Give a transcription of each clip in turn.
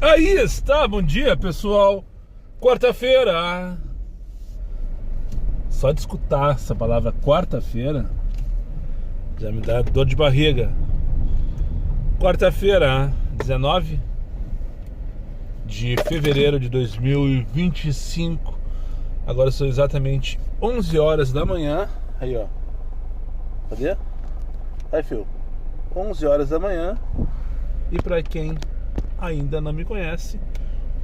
Aí está, bom dia pessoal. Quarta-feira. Só de escutar essa palavra quarta-feira já me dá dor de barriga. Quarta-feira, 19 de fevereiro de 2025. Agora são exatamente 11 horas da manhã. Aí, ó. Cadê? Aí, filho. 11 horas da manhã. E para quem ainda não me conhece,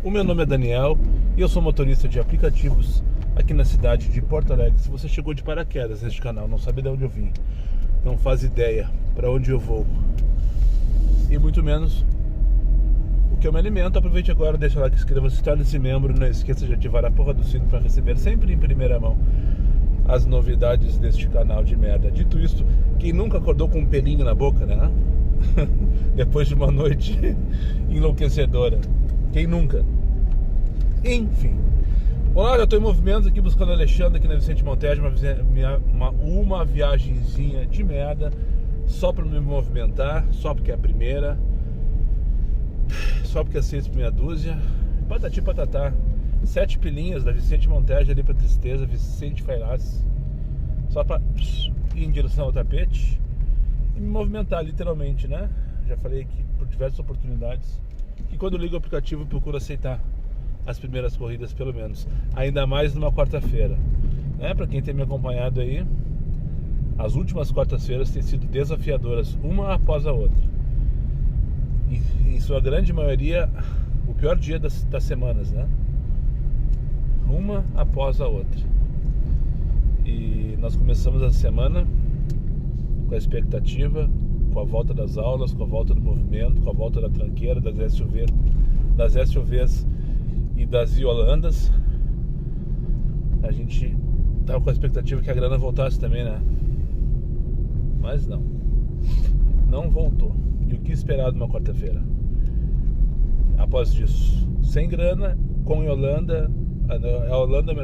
o meu nome é Daniel e eu sou motorista de aplicativos aqui na cidade de Porto Alegre. Se você chegou de paraquedas neste canal, não sabe de onde eu vim, não faz ideia para onde eu vou e muito menos o que eu me alimento, aproveite agora, deixa lá que inscreva-se, se torne-se membro e não esqueça de ativar a porra do sino para receber sempre em primeira mão as novidades deste canal de merda. Dito isto, quem nunca acordou com um pelinho na boca, né? Depois de uma noite enlouquecedora. Quem nunca? Enfim. Olá, já estou em movimento aqui buscando o Alexandre aqui na Vicente Montejo, uma viagenzinha de merda, só para me movimentar, só porque é a primeira, só porque é 6 por meia dúzia, patati patatá, 7 pilinhas da Vicente Montejo ali para Tristeza, Vicente Failas, só para ir em direção ao tapete e me movimentar literalmente, né? Já falei aqui por diversas oportunidades que quando ligo o aplicativo eu procuro aceitar as primeiras corridas, pelo menos, ainda mais numa quarta-feira, né? Para quem tem me acompanhado aí, as últimas quartas-feiras têm sido desafiadoras, uma após a outra, e em sua grande maioria o pior dia das semanas, né? Uma após a outra. E nós começamos a semana com a expectativa, com a volta das aulas, com a volta do movimento, com a volta da tranqueira, das SUVs e das Iolandas. A gente estava com a expectativa que a grana voltasse também, né? Mas não voltou. E o que esperar de uma quarta-feira? Após disso, sem grana, com Iolanda, a Holanda é o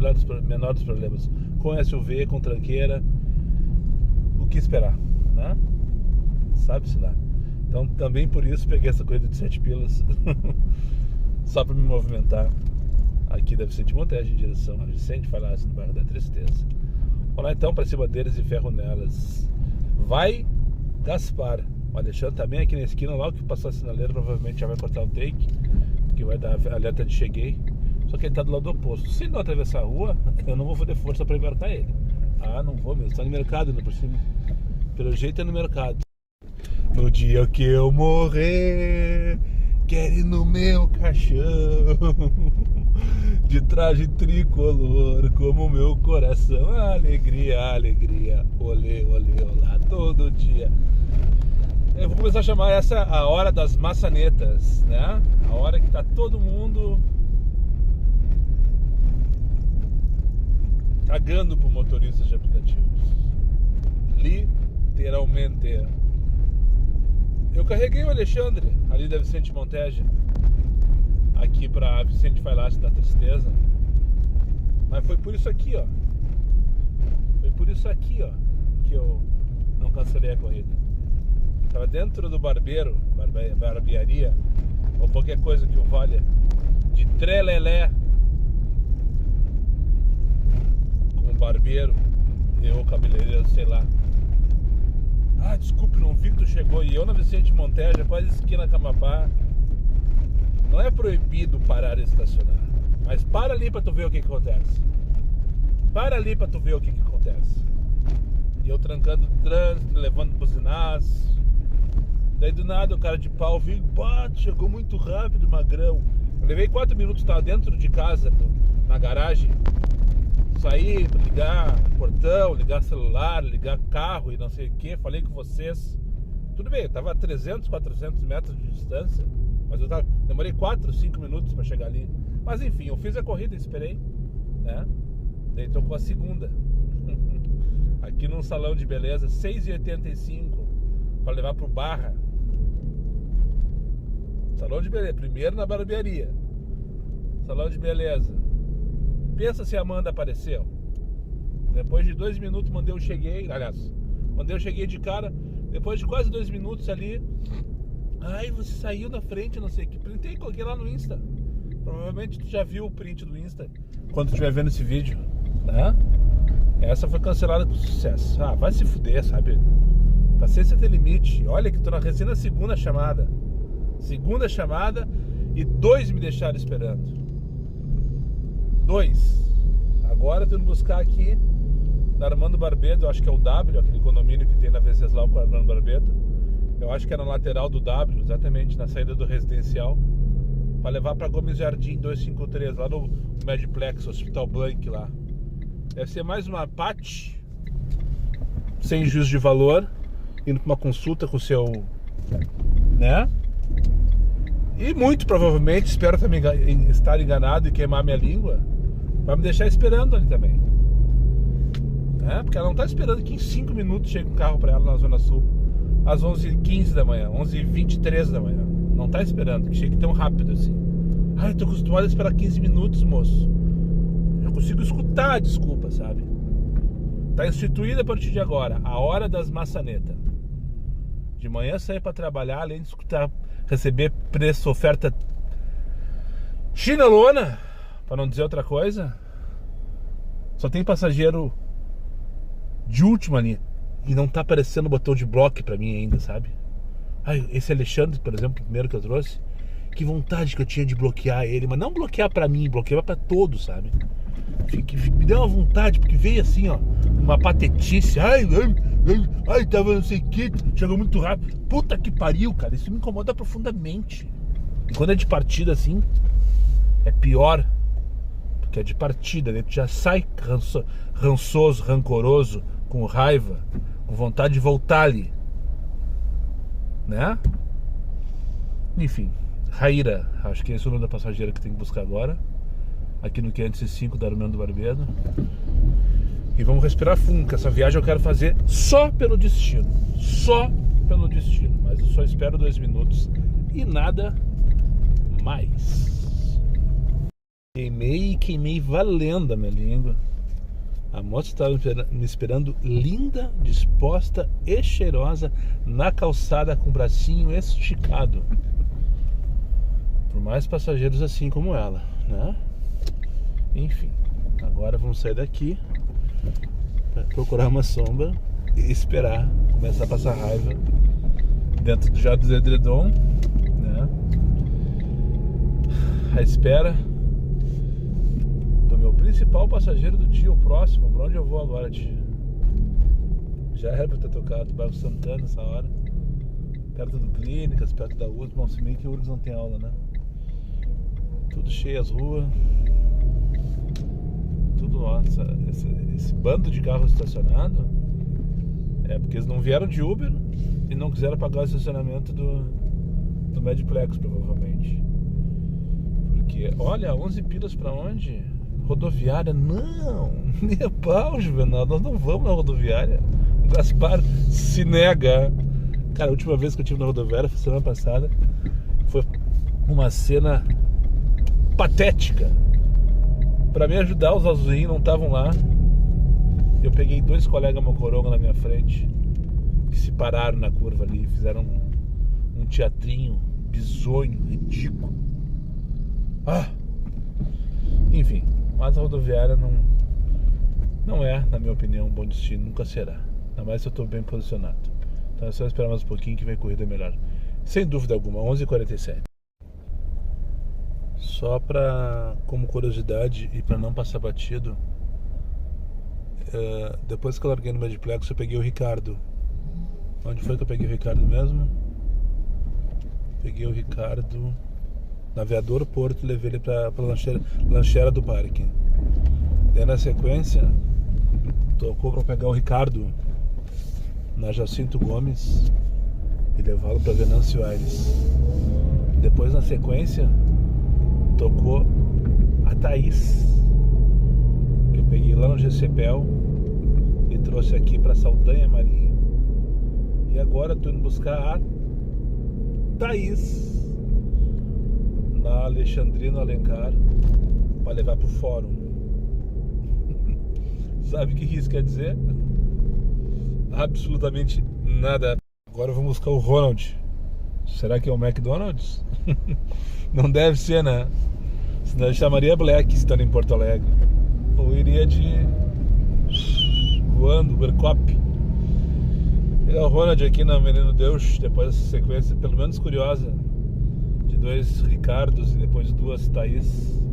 menor dos problemas, com SUV, com tranqueira, o que esperar, né? Sabe-se lá. Então também por isso peguei essa corrida de 7 pilas só para me movimentar aqui da Vicente Montejo em direção a Vicente Failas, no bairro da Tristeza. Vamos lá então, para cima deles e ferro nelas. Vai Gaspar. O Alexandre também aqui na esquina, logo que passar a sinaleira provavelmente já vai cortar o take, que vai dar alerta de cheguei. Só que ele tá do lado oposto. Se ele não atravessar a rua, eu não vou fazer força para embarcar ele. Ah, não vou mesmo. Tá no mercado ainda por cima. Pelo jeito é no mercado. No dia que eu morrer, quero ir no meu caixão de traje tricolor, como meu coração. Alegria, alegria, olê, olê, olá, todo dia. Eu vou começar a chamar essa a hora das maçanetas, né? A hora que tá todo mundo cagando por motoristas de aplicativos. Literalmente. Eu carreguei o Alexandre ali da Vicente Montejo aqui pra Vicente Failas da Tristeza. Mas foi por isso aqui, ó. Foi por isso aqui, ó, que eu não cancelei a corrida. Tava dentro do barbearia, ou qualquer coisa que o valha de trelelé com o barbeiro ou o cabeleireiro, sei lá. Ah, desculpe, não vi que tu chegou. E eu na Vicente Montejo, quase esquina Camapá. Não é proibido parar e estacionar, mas para ali pra tu ver o que acontece. Para ali pra tu ver o que acontece. E eu trancando o trânsito, levando buzinaço. Daí do nada o cara de pau veio, chegou muito rápido, magrão. Eu levei 4 minutos, tava dentro de casa, na garagem. Saí pra ligar portão, ligar celular, ligar carro e não sei o que. Falei com vocês. Tudo bem, eu tava a 300, 400 metros de distância, mas demorei 4, 5 minutos pra chegar ali. Mas enfim, eu fiz a corrida e esperei, né? Daí tocou a segunda aqui num salão de beleza, 6,85 para levar pro Barra. Salão de beleza, primeiro na barbearia, salão de beleza. Pensa se a Amanda apareceu. Depois de 2 minutos mandei eu cheguei de cara. Depois de quase 2 minutos ali, Ai, você saiu da frente, não sei o que. Printei e coloquei lá no Insta. Provavelmente tu já viu o print do Insta quando tu estiver vendo esse vídeo, né? Essa foi cancelada com sucesso. Ah, vai se fuder, sabe? Paciência tem limite. Olha que tô na recém na segunda chamada. Segunda chamada e 2 me deixaram esperando. 2. Agora tô indo buscar aqui na Armando Barbedo, eu acho que é o W, aquele condomínio que tem na Venceslau com o Armando Barbedo. Eu acho que é na lateral do W, exatamente na saída do residencial, para levar para Gomes Jardim 253, lá no Mediplex, Hospital Blank lá. Deve ser mais uma PAT, sem juízo de valor, indo para uma consulta com o seu, né? E muito provavelmente, espero também estar enganado e queimar minha língua, vai me deixar esperando ali também. Porque ela não está esperando que em 5 minutos chegue um carro para ela na Zona Sul, às 11h15 da manhã, 11h23 da manhã. Não está esperando que chegue tão rápido assim. Ai, eu tô acostumado a esperar 15 minutos, moço. Eu consigo escutar a desculpa, sabe? Tá instituída a partir de agora a hora das maçanetas. De manhã sair para trabalhar, além de escutar, receber preço, oferta chinelona, para não dizer outra coisa. Só tem passageiro de última linha e não tá aparecendo o botão de bloco pra mim ainda, sabe? Ai, esse Alexandre, por exemplo, o primeiro que eu trouxe, que vontade que eu tinha de bloquear ele, mas não bloquear pra mim, bloquear pra todos, sabe? Me deu uma vontade, porque veio assim, ó, uma patetice. Ai, tava não sei o que, chegou muito rápido. Puta que pariu, cara, isso me incomoda profundamente. E quando é de partida assim, é pior, porque é de partida, né? Tu já sai rançoso, rancoroso, com raiva, com vontade de voltar ali, né? Enfim, Raíra, acho que esse é o nome da passageira que tem que buscar agora, aqui no 505 da Armando Barbedo. E vamos respirar fundo, que essa viagem eu quero fazer só pelo destino. Só pelo destino. Mas eu só espero 2 minutos e nada mais. Queimei valendo a minha língua. A moça estava me esperando linda, disposta e cheirosa na calçada com o bracinho esticado. Por mais passageiros assim como ela, né? Enfim, agora vamos sair daqui para procurar uma sombra e esperar começar a passar raiva dentro já do edredom, né? A espera do meu principal passageiro do dia, o próximo. Pra onde eu vou agora, tio? Já era pra ter tocado o Bairro Santana nessa hora, perto do Clínicas, perto da URGS. Bom, se bem que a URGS não tem aula, né? Tudo cheio as ruas, tudo, nossa, esse bando de carro estacionado é porque eles não vieram de Uber e não quiseram pagar o estacionamento do Mediplex, provavelmente. Porque, olha, 11 pilas pra onde? Rodoviária? Não, nem a pau, Juvenal, nós não vamos na rodoviária. O Gaspar se nega. Cara, a última vez que eu estive na rodoviária foi semana passada. Foi uma cena patética. Pra me ajudar, os azulzinhos não estavam lá. Eu peguei 2 colegas mocoronga na minha frente, que se pararam na curva ali, fizeram um teatrinho bizonho, ridículo. Enfim, mas a rodoviária não é, na minha opinião, um bom destino, nunca será. Ainda mais se eu estou bem posicionado. Então é só esperar mais um pouquinho que vem corrida melhor. Sem dúvida alguma, 11h47. Só como curiosidade e para não passar batido, depois que eu larguei no Mediplex, eu peguei o Ricardo. Onde foi que eu peguei o Ricardo mesmo? Peguei o Ricardo na Aviador Porto e levei ele pra lancheira do parque. Daí na sequência, tocou pra pegar o Ricardo na Jacinto Gomes e levá-lo pra Venâncio Aires. Depois na sequência, tocou a Thaís, que eu peguei lá no GCPEL e trouxe aqui pra Saldanha Marinho. E agora tô indo buscar a Thaís na Alexandrino Alencar para levar pro fórum. Sabe o que isso quer dizer? Absolutamente nada. Agora vamos buscar o Ronald Será que é o McDonald's? Não deve ser, né? Senão eu chamaria Black estando em Porto Alegre. Ou iria de voando, Ubercop. É o Ronald aqui na Menino Deus, depois dessa sequência, pelo menos curiosa, de 2 Ricardos e depois 2 Thaís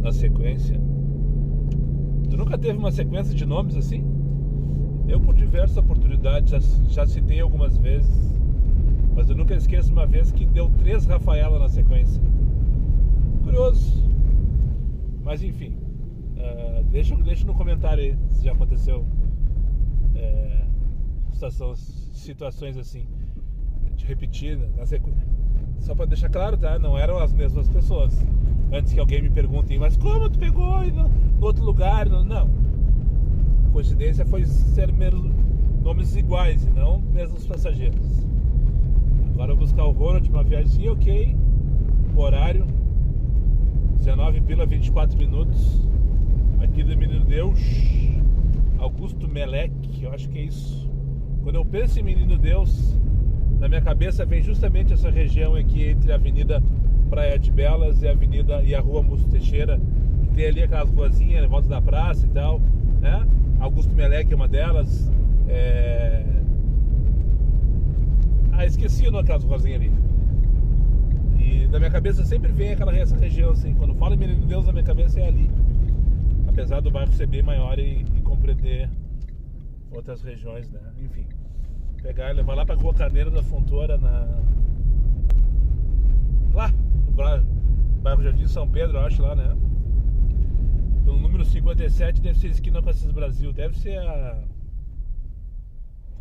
na sequência. Tu nunca teve uma sequência de nomes assim? Eu, por diversas oportunidades, já citei algumas vezes, mas eu nunca esqueço uma vez que deu 3 Rafaela na sequência. Curioso. Mas enfim, deixa no comentário aí se já aconteceu situações assim, de repetir na sequência. Só pra deixar claro, tá? Não eram as mesmas pessoas. Antes que alguém me pergunte, mas como tu pegou no outro lugar? Não. A coincidência foi ser nomes iguais e não mesmos passageiros. Agora eu vou buscar o Ronald, uma viagem ok, horário 19 pila 24 minutos, aqui do Menino Deus, Augusto Melec, eu acho que é isso. Quando eu penso em Menino Deus, na minha cabeça vem justamente essa região aqui entre a Avenida Praia de Belas e a Rua Múcio Teixeira, que tem ali aquelas ruazinhas em volta da praça e tal, né? Augusto Melec é uma delas. Esqueci o nome daquelas ruazinhas ali. E na minha cabeça sempre vem essa região assim. Quando falo em Menino Deus, na minha cabeça é ali. Apesar do bairro ser bem maior e compreender outras regiões, né? Enfim. Pegar e levar lá pra Rua Carneiro da Fontoura, lá no bairro Jardim São Pedro, eu acho, lá, né? Pelo número 57, deve ser esquina com Assis Brasil. Deve ser a...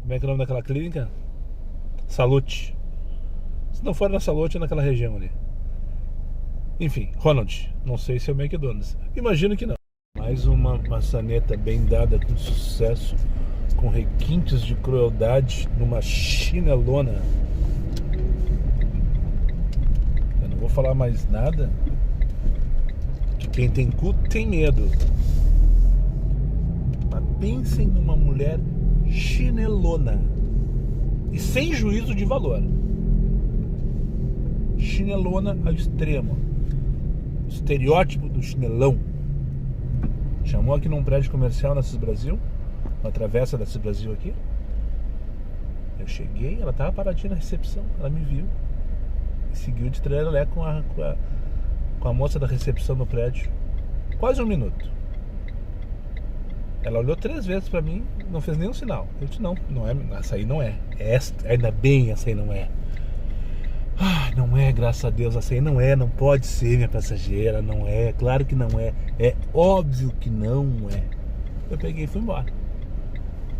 Como é que é o nome daquela clínica? Salute. Se não for na Salute, é naquela região ali. Enfim, Ronald. Não sei se é o McDonald's. Imagino que não. Mais uma maçaneta bem dada com sucesso, com requintes de crueldade, numa chinelona. Eu não vou falar mais nada, que quem tem cu tem medo. Mas pensem numa mulher chinelona e sem juízo de valor. Chinelona ao extremo. Estereótipo do chinelão. Chamou aqui num prédio comercial na Assis Brasil, na travessa da Assis Brasil aqui. Eu cheguei, ela tava paradinha na recepção, ela me viu e seguiu de trelelé com a moça da recepção no prédio. Quase 1 minuto. Ela olhou 3 vezes pra mim, não fez nenhum sinal. Eu disse, não é, essa aí não é. Ainda bem, essa aí não é. Não é, graças a Deus, essa aí não é, não pode ser minha passageira, não é, claro que não é, é óbvio que não é. Eu peguei e fui embora,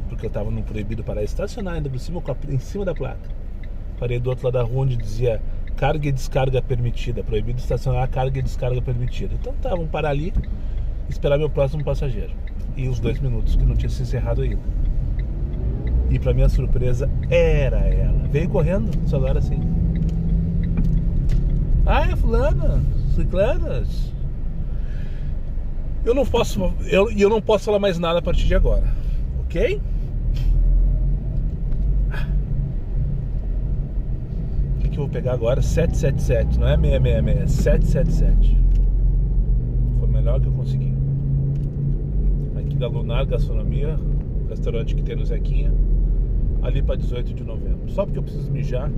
porque eu tava no proibido parar estacionar, ainda por cima, em cima da placa. Parei do outro lado da rua onde dizia carga e descarga permitida, proibido estacionar, carga e descarga permitida. Então tá, vamos parar ali e esperar meu próximo passageiro. E os 2 minutos que não tinha se encerrado ainda. E pra minha surpresa, era ela. Veio correndo, celular assim. É fulana, ciclanas. Eu não posso falar mais nada a partir de agora, ok? O que eu vou pegar agora? 777, não é 666, é 777. Foi o melhor que eu consegui. Aqui da Lunar Gastronomia, restaurante que tem no Zequinha, ali para 18 de novembro. Só porque eu preciso mijar,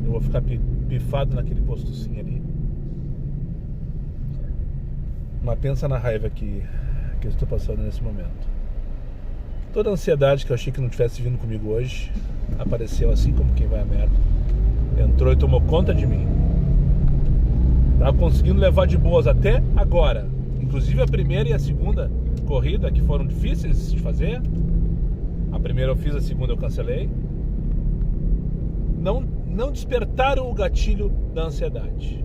eu vou ficar pifado naquele postozinho ali. Mas pensa na raiva que eu estou passando nesse momento. Toda a ansiedade que eu achei que não tivesse vindo comigo hoje apareceu assim como quem vai a merda. Entrou e tomou conta de mim. Tava conseguindo levar de boas até agora. Inclusive a primeira e a segunda corrida, que foram difíceis de fazer. A primeira eu fiz, a segunda eu cancelei. Não despertaram o gatilho da ansiedade.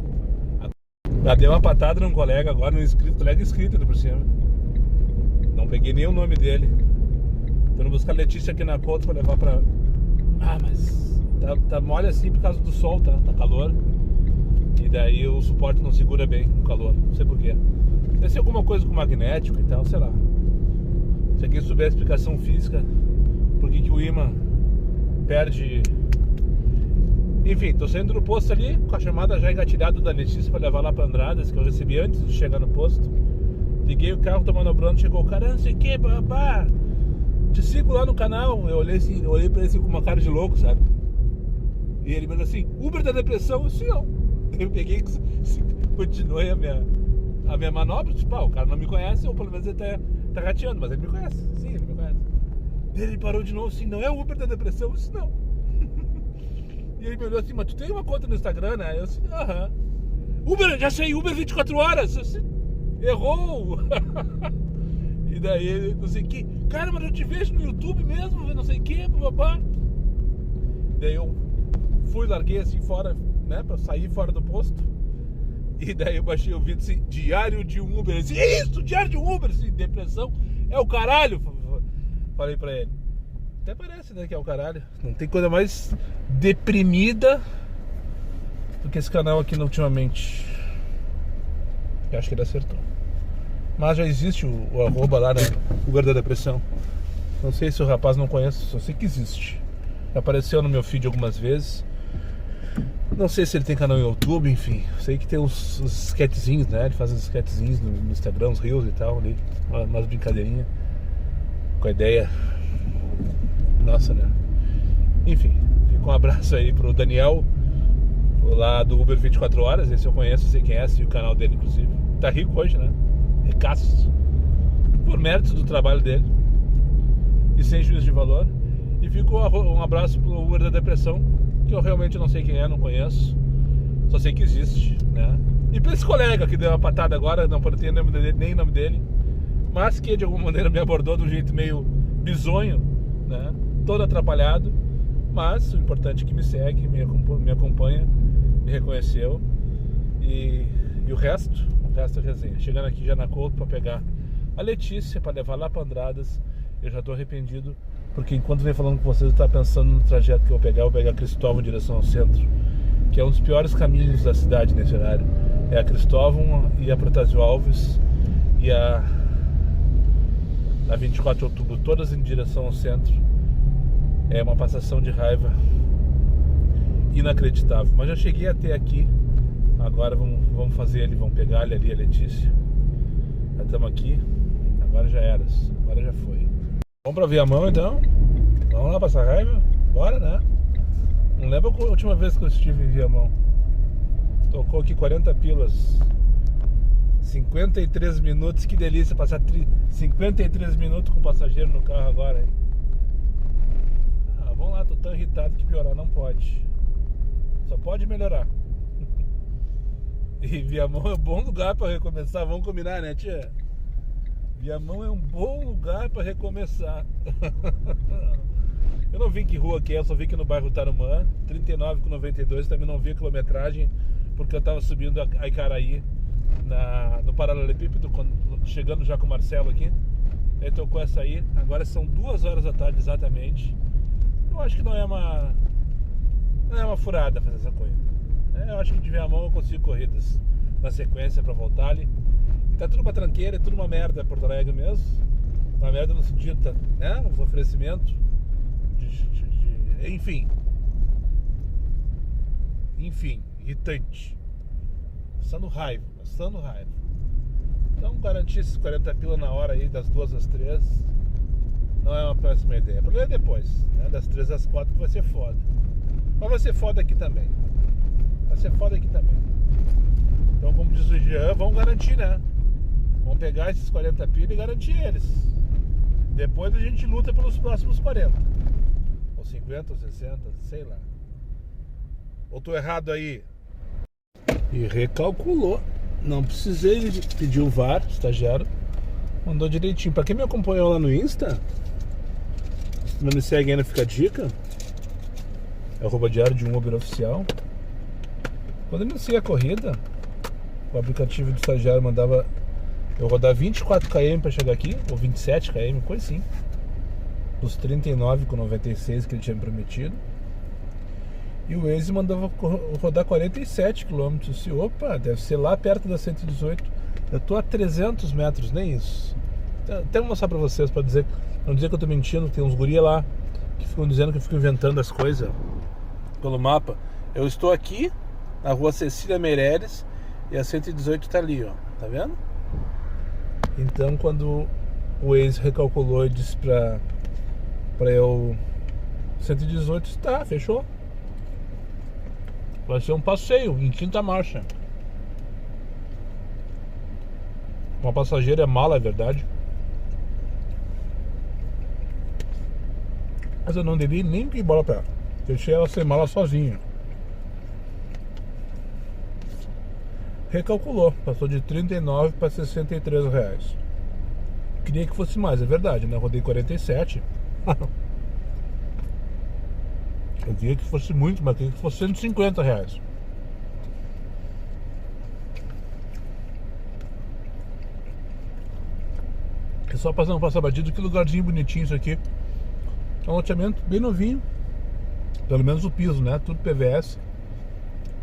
Já dei uma patada num colega agora, colega inscrito por cima. Não peguei nem o nome dele. Tô indo buscar a Letícia aqui na conta pra levar pra... mas tá mole assim por causa do sol, tá? Tá calor. E daí o suporte não segura bem o calor, não sei porquê. Deve ser alguma coisa com magnético e tal, sei lá. Se alguém souber a explicação física, por que o ímã perde Enfim, tô saindo do posto ali, com a chamada já engatilhada da Letícia pra levar lá pra Andradas, que eu recebi antes de chegar no posto. Liguei o carro, tô manobrando, chegou o cara, não sei o que, papá, te sigo lá no canal. Eu olhei assim, olhei pra ele assim, com uma cara de louco, sabe? E ele me falou assim, Uber da depressão, sim, não. Eu peguei, continuei a minha manobra, tipo, o cara não me conhece, ou pelo menos ele tá rateando, mas ele me conhece, sim, ele me conhece. Ele parou de novo assim, não é o Uber da depressão, isso não. E ele me olhou assim, mas tu tem uma conta no Instagram, né? Eu assim, aham. Uber, já sei, Uber 24 horas. Eu assim, errou. E daí ele, não sei o que, cara, mas eu te vejo no YouTube mesmo, não sei o que, papá. Daí eu fui, larguei assim fora, né, pra sair fora do posto. E daí eu baixei o vídeo assim, diário de um Uber. Assim, é isso, diário de um Uber, assim, depressão, é o caralho. Falei pra ele. Até parece, né, que é o caralho. Não tem coisa mais deprimida do que esse canal aqui ultimamente. Eu acho que ele acertou. Mas já existe o arroba lá, né, Uber da depressão. Não sei se o rapaz não conhece, só sei que existe. Apareceu no meu feed algumas vezes. Não sei se ele tem canal no YouTube, enfim. Sei que tem uns sketchzinhos, né? Ele faz uns sketchzinhos no Instagram, uns reels e tal, ali, umas brincadeirinhas. Com a ideia. Nossa, né? Enfim, fica um abraço aí pro Daniel, lá do Uber 24 horas. Esse eu conheço, sei quem é, e o canal dele, inclusive. Tá rico hoje, né? Ricaço. Por méritos do trabalho dele. E sem juízo de valor. E fica um abraço pro Uber da depressão, que eu realmente não sei quem é, não conheço. Só sei que existe, né? E pra esse colega que deu uma patada agora, não tenho nem o nome dele, mas que de alguma maneira me abordou de um jeito meio bizonho, né? Todo atrapalhado, mas o importante é que me segue, me acompanha, me reconheceu. E o resto é resenha. Chegando aqui já na Couto para pegar a Letícia, para levar lá para Andradas. Eu já tô arrependido, porque enquanto venho falando com vocês, eu tava pensando no trajeto que eu vou pegar Cristóvão em direção ao centro, que é um dos piores caminhos da cidade nesse horário. É a Cristóvão e a Protásio Alves e a 24 de outubro, todas em direção ao centro. É uma passação de raiva inacreditável. Mas já cheguei até aqui. Agora vamos fazer ele, vamos pegar ele ali, a Letícia. Já estamos aqui. Agora já era. Agora já foi. Vamos pra Viamão então? Vamos lá passar raiva? Bora, né? Não lembro a última vez que eu estive em Viamão. Tocou aqui 40 pilas. 53 minutos, que delícia passar 53 minutos com passageiro no carro agora, hein? Vamos lá, tô tão irritado que piorar não pode. Só pode melhorar. E Viamão é um bom lugar pra recomeçar. Vamos combinar, né, tia? Viamão é um bom lugar pra recomeçar. Eu não vi que rua que é, eu só vi que no bairro Tarumã, 39,92. Também não vi a quilometragem, porque eu tava subindo a Icaraí no paralelepípedo, chegando já com o Marcelo aqui. Aí tocou essa aí. Agora são 2 horas da tarde exatamente. Eu acho que não é uma furada fazer essa corrida. Eu acho que de Viamão eu consigo corridas na sequência pra voltar ali. E tá tudo uma tranqueira, é tudo uma merda Porto Alegre mesmo. Uma merda no sentido, né? Os oferecimentos enfim, irritante. Passando raiva. Então garantir esses 40 pila na hora aí, das 2 às 3, não é uma péssima ideia. O problema é depois, né? Das 3 às 4 que vai ser foda. Mas vai ser foda aqui também. Então, como diz o Jean, vamos garantir, né? Vamos pegar esses 40 pila e garantir eles. Depois a gente luta pelos próximos 40. Ou 50, ou 60, sei lá. Ou tô errado aí? E recalculou. Não precisei pedir o VAR, estagiário. Mandou direitinho. Pra quem me acompanhou lá no Insta, se não me segue ainda, fica a dica. É @diário de um Uber oficial. Quando eu iniciei a corrida, o aplicativo do estagiário mandava eu rodar 24 km pra chegar aqui, ou 27 km, coisa assim, dos 39,96 que ele tinha me prometido. E o Waze mandava rodar 47 km. E opa, deve ser lá perto da 118. Eu tô a 300 metros, nem isso. Até vou mostrar pra vocês, pra não dizer que eu tô mentindo. Tem uns guria lá que ficam dizendo que eu fico inventando as coisas pelo mapa. Eu estou aqui na rua Cecília Meireles e a 118 tá ali, ó. Tá vendo? Então quando o Waze recalculou e disse pra eu 118, tá, fechou. Vai ser um passeio em quinta marcha. Uma passageira é mala, é verdade. Mas eu não dei nem que bola pra ela. Deixei ela sem mala sozinha. Recalculou, passou de 39 para 63 reais. Queria que fosse mais, é verdade, né? Rodei 47. Eu queria que fosse muito, mas queria que fosse 150 reais. É só passar batido. Que lugarzinho bonitinho isso aqui. É um loteamento bem novinho. Pelo menos o piso, né? Tudo PVS.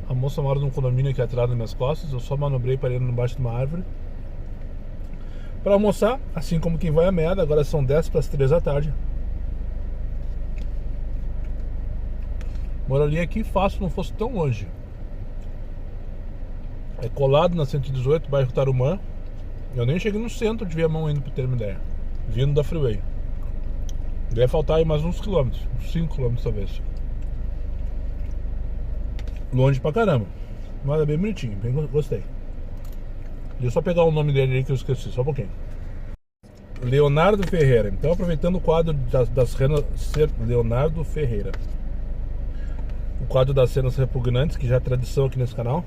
A moça mora num condomínio aqui atrás das minhas costas. Eu só manobrei para ir embaixo de uma árvore para almoçar, assim como quem vai a merda. Agora são 10 para as 3 da tarde. Moraria aqui fácil, não fosse tão longe. É colado na 118, bairro Tarumã. Eu nem cheguei no centro de Viamão indo, pra ter uma ideia. Vindo da Freeway. Deve faltar aí mais uns quilômetros, uns 5 quilômetros talvez. Longe pra caramba. Mas é bem bonitinho, bem gostei. Deixa eu só pegar o nome dele aí que eu esqueci, só um pouquinho. Leonardo Ferreira. Então, aproveitando o quadro das cenas. Leonardo Ferreira. O quadro das cenas repugnantes, que já é tradição aqui nesse canal.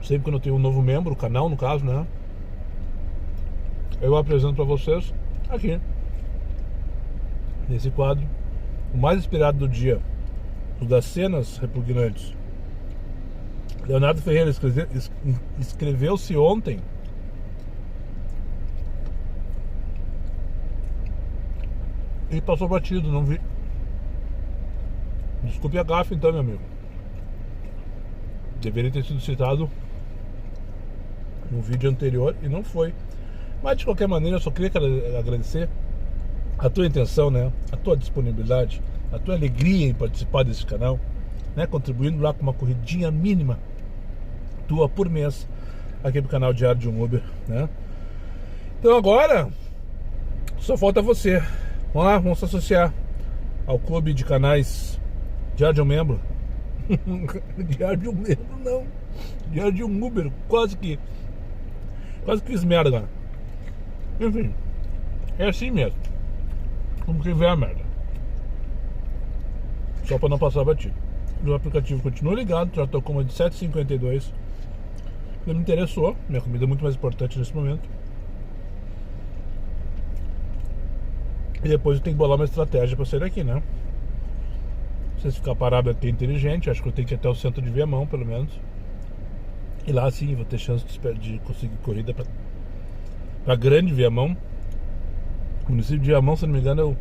Sempre quando eu tenho um novo membro, o canal no caso, né? Eu apresento pra vocês aqui, nesse quadro, o mais esperado do dia, o das cenas repugnantes. Leonardo Ferreira inscreveu-se ontem e passou batido, não vi. Desculpe a gafe então, meu amigo. Deveria ter sido citado no vídeo anterior e não foi. Mas de qualquer maneira eu só queria agradecer a tua intenção, né? A tua disponibilidade, a tua alegria em participar desse canal, né? Contribuindo lá com uma corridinha mínima tua por mês aqui pro canal Diário de um Uber, né? Então agora só falta você. Vamos lá, vamos se associar ao clube de canais Diário de um Membro. Diário de um Membro não, Diário de um Uber. Quase que fiz merda agora. Enfim, é assim mesmo, como quem vê a merda. Só para não passar batido. O aplicativo continua ligado, já tô com uma de 7,52. Não me interessou, minha comida é muito mais importante nesse momento. E depois eu tenho que bolar uma estratégia para sair daqui, né? Se ficar parado aqui é inteligente, acho que eu tenho que ir até o centro de Viamão, pelo menos. E lá sim vou ter chance de conseguir corrida pra grande Viamão. O município de Viamão, se não me engano,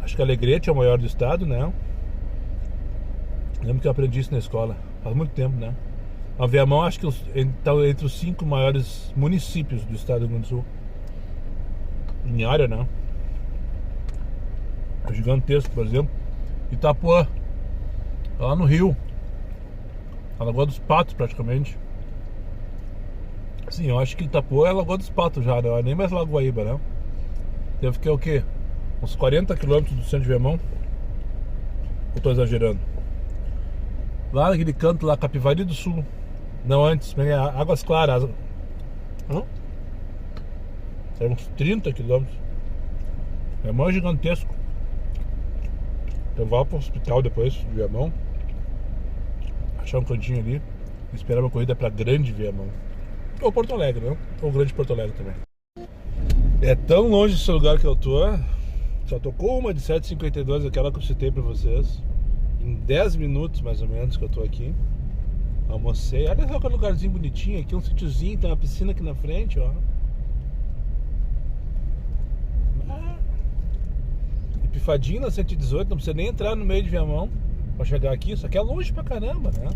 acho que Alegrete é o maior do estado, né? Lembro que eu aprendi isso na escola, faz muito tempo, né? A Viamão acho que está entre os 5 maiores municípios do estado do Rio Grande do Sul. Em área, né? É gigantesco, por exemplo. Itapuã, lá no Rio, a Lagoa dos Patos praticamente. Sim, eu acho que Itapuã é a Lagoa dos Patos já, né? Nem mais Lagoaíba, né? Deve que é o quê? Uns 40 quilômetros do centro de Viamão. Ou tô exagerando? Lá naquele canto lá, Capivari do Sul. Não, antes, Águas Claras. É uns 30 quilômetros. É mais gigantesco. Eu vou pro hospital depois de Viamão, achar um cantinho ali e esperar uma corrida pra grande Viamão. Ou Porto Alegre, né? Ou grande Porto Alegre também. É tão longe desse lugar que eu tô. Só tocou uma de 7,52, aquela que eu citei pra vocês. Em 10 minutos mais ou menos que eu tô aqui. Almocei. Olha só que lugarzinho bonitinho aqui, um sítiozinho, tem uma piscina aqui na frente, ó. Pifadinho na 118, não precisa nem entrar no meio de Viamão pra chegar aqui. Isso aqui é longe pra caramba, né?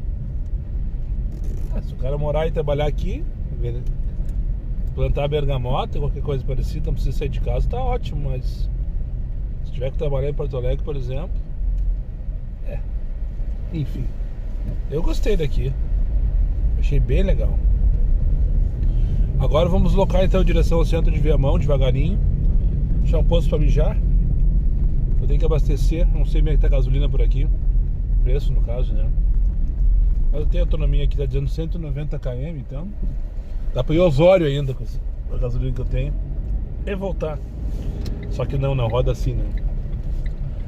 Se o cara morar e trabalhar aqui, plantar bergamota, qualquer coisa parecida, não precisa sair de casa, tá ótimo. Mas Se tiver que trabalhar em Porto Alegre, por exemplo. Enfim. Eu gostei daqui. Achei bem legal. Agora vamos locar então em direção ao centro de Viamão, devagarinho. Achar um posto pra mijar. Eu tenho que abastecer. Não sei como é que tá a gasolina por aqui. Preço no caso, né? Mas eu tenho autonomia aqui, tá dizendo 190 km, então dá pra ir Osório ainda com a gasolina que eu tenho e voltar. Só que não roda assim, né?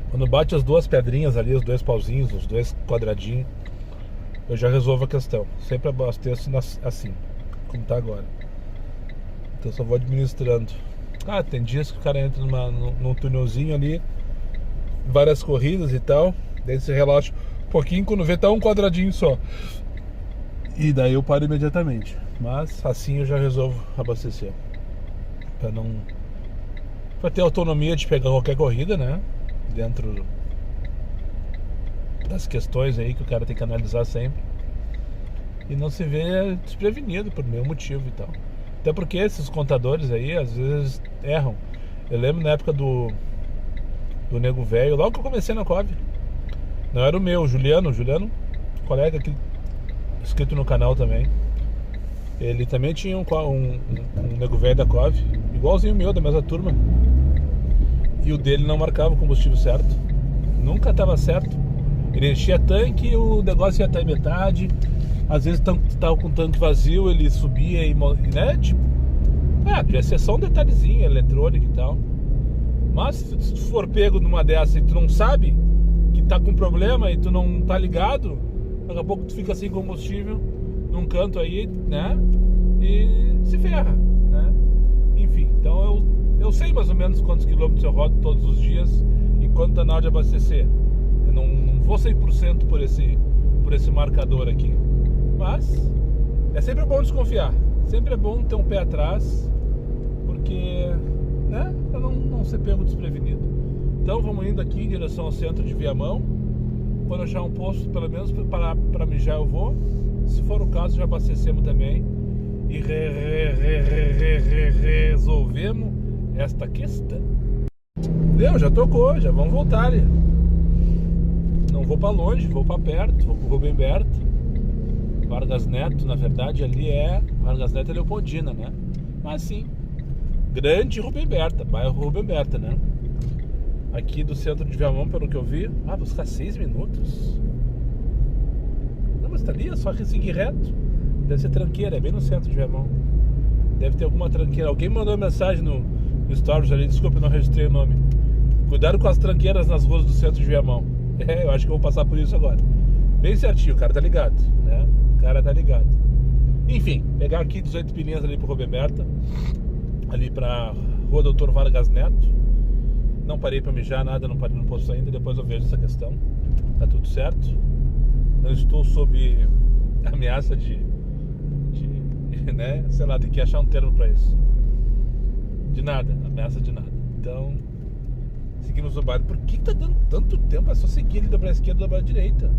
Quando bate as duas pedrinhas ali, os dois pauzinhos, os dois quadradinhos, eu já resolvo a questão. Sempre abasteço assim, como tá agora. Então eu só vou administrando. Tem dias que o cara entra num túnelzinho ali, várias corridas e tal, daí você relaxa um pouquinho, quando vê tá um quadradinho só. E daí eu paro imediatamente. Mas assim eu já resolvo abastecer. Pra ter autonomia de pegar qualquer corrida, né? Dentro das questões aí que o cara tem que analisar sempre. E não se vê desprevenido por nenhum motivo e tal. Até porque esses contadores aí às vezes erram. Eu lembro na época do Nego Velho, logo que eu comecei na COV. Não era o meu, o Juliano, colega aqui, inscrito no canal também. Ele também tinha um Nego Velho da COV, igualzinho o meu, da mesma turma. E o dele não marcava o combustível certo. Nunca estava certo. Ele enchia tanque e o negócio ia estar em metade. Às vezes estava com o tanque vazio, ele subia e né? Tipo, devia ser só um detalhezinho, eletrônico e tal. Mas se tu for pego numa dessa e tu não sabe que tá com problema e tu não tá ligado, daqui a pouco tu fica sem combustível num canto aí, né? E se ferra, né? Enfim, então eu sei mais ou menos quantos quilômetros eu rodo todos os dias e quanto tá na hora de abastecer. Eu não vou 100% por esse marcador aqui. Mas é sempre bom desconfiar. Sempre é bom ter um pé atrás, porque, né, pra não ser pego desprevenido. Então vamos indo aqui em direção ao centro de Viamão. Quando achar um posto, pelo menos para mijar eu vou. Se for o caso, já abastecemos também. E resolvemos esta questão. Deu, já tocou, já vamos voltar ali. Não vou para longe, vou para perto, vou pro Rubem Berta. Vargas Neto, na verdade, ali é Vargas Neto e Leopoldina, né? Mas sim, grande Rubem Berta, bairro Rubem Berta, né? Aqui do centro de Viamão, pelo que eu vi, vou ficar 6 minutos. Não, mas tá ali, é só que seguir reto. Deve ser tranqueira, é bem no centro de Viamão. Deve ter alguma tranqueira. Alguém mandou mensagem no Stories ali, desculpa, eu não registrei o nome. Cuidado com as tranqueiras nas ruas do centro de Viamão. Eu acho que eu vou passar por isso agora. Bem certinho, o cara tá ligado, né? O cara tá ligado. Enfim, pegar aqui 18 pilinhas ali pro Rubem Berta, ali pra Rua Doutor Vargas Neto. Não parei pra mijar nada, não parei no posto ainda, depois eu vejo essa questão. Tá tudo certo. Não estou sob ameaça de né? Sei lá, tem que achar um termo pra isso. De nada, ameaça de nada. Então, seguimos o baile. Por que tá dando tanto tempo? É só seguir ali, dobrar a esquerda, dobrar a direita.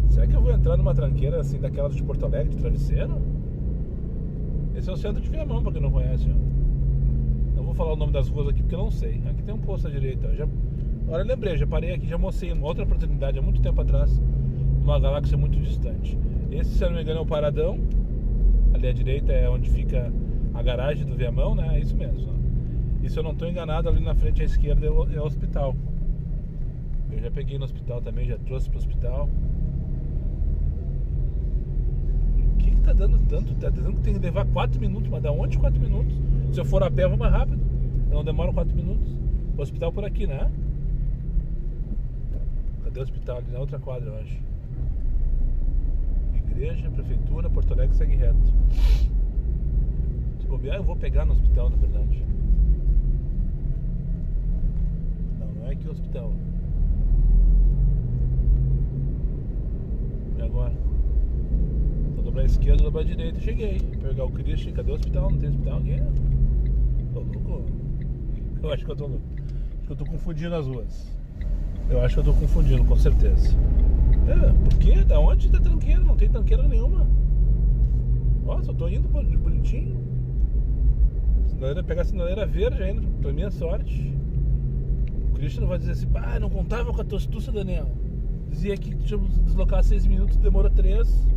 Será que eu vou entrar numa tranqueira assim, daquelas de Porto Alegre, de travesseiro? Esse é o centro de Viamão, pra quem não conhece, ó. Não vou falar o nome das ruas aqui porque eu não sei. Aqui tem um posto à direita, ó. Agora eu lembrei, já parei aqui, já mocei uma outra oportunidade há muito tempo atrás, numa galáxia muito distante. Esse, se eu não me engano, é o Paradão. Ali à direita é onde fica a garagem do Viamão, né? É isso mesmo, ó. E se eu não estou enganado, ali na frente à esquerda é o hospital. Eu já peguei no hospital também, já trouxe pro hospital. Por que tá dando tanto? Tá dizendo que tem que levar 4 minutos, mas da onde 4 minutos? Se eu for a pé, eu vou mais rápido. Eu não demoro 4 minutos. O hospital por aqui, né? Cadê o hospital? Ali na outra quadra, eu acho. Igreja, prefeitura, Porto Alegre, segue reto. Se bobear, eu vou pegar no hospital, na verdade. Não é aqui o hospital. E agora? Vou dobrar a esquerda, dobrar a direita. Cheguei. Vou pegar o Cristo. Cadê o hospital? Não tem hospital aqui? Tô louco? Eu acho que eu tô louco. Acho que eu tô confundindo as ruas. Eu acho que eu tô confundindo, com certeza. Por quê? Da onde tá tranqueira? Não tem tranqueira nenhuma. Nossa, eu tô indo bonitinho. Pegar a sinaleira verde ainda, pra minha sorte. O Christian vai dizer assim, não contava com a tua astúcia, Daniel. Dizia que tinha que deslocar 6 minutos, demora 3.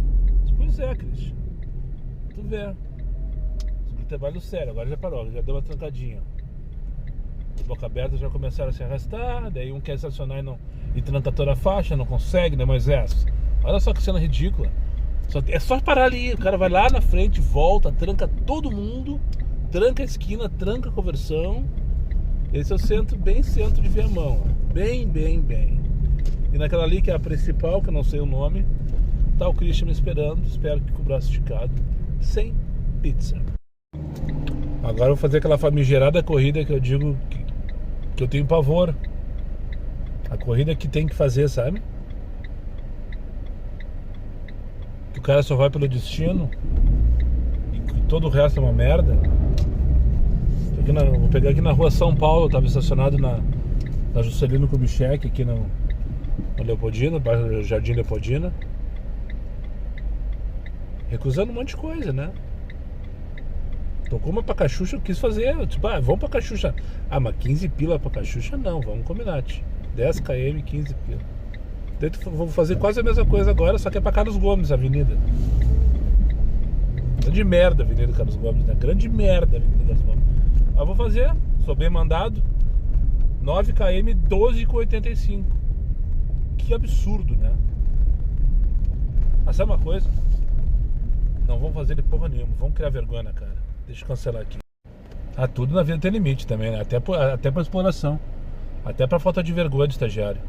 Pois é, Christian. Tu vê. Trabalho sério, agora já parou, já deu uma trancadinha. Boca aberta já começaram a se arrastar, daí um quer estacionar e tranca toda a faixa, não consegue, né, Moisés? Olha só que cena ridícula. É só parar ali, o cara vai lá na frente, volta, tranca todo mundo, tranca a esquina, tranca a conversão. Esse é o centro, bem centro de Viamão. Bem. E naquela ali que é a principal, que eu não sei o nome, tá o Christian me esperando, espero que com o braço esticado, sem pizza. Agora eu vou fazer aquela famigerada corrida que eu digo que eu tenho pavor. A corrida que tem que fazer, sabe? Que o cara só vai pelo destino e que todo o resto é uma merda. Vou pegar aqui na rua São Paulo, eu tava estacionado na Juscelino Kubitschek, aqui no Leopoldina, bairro Jardim Leopoldina. Recusando um monte de coisa, né? Tocou uma pra Caxuxa, eu quis fazer. Tipo, vamos pra Caxuxa. Mas 15 pila pra Caxuxa não, vamos combinar. 10 km, 15 pila. Vou fazer quase a mesma coisa agora, só que é pra Carlos Gomes, a avenida. Grande merda a Avenida Carlos Gomes, né? Grande merda a Avenida Carlos Gomes. Mas vou fazer, sou bem mandado. 9 km, 12,85. Que absurdo, né? Mas sabe uma coisa? Não vamos fazer de porra nenhuma, vamos criar vergonha na cara. Deixa eu cancelar aqui. Tudo na vida tem limite também, né? Até pra exploração. Até pra falta de vergonha de estagiário.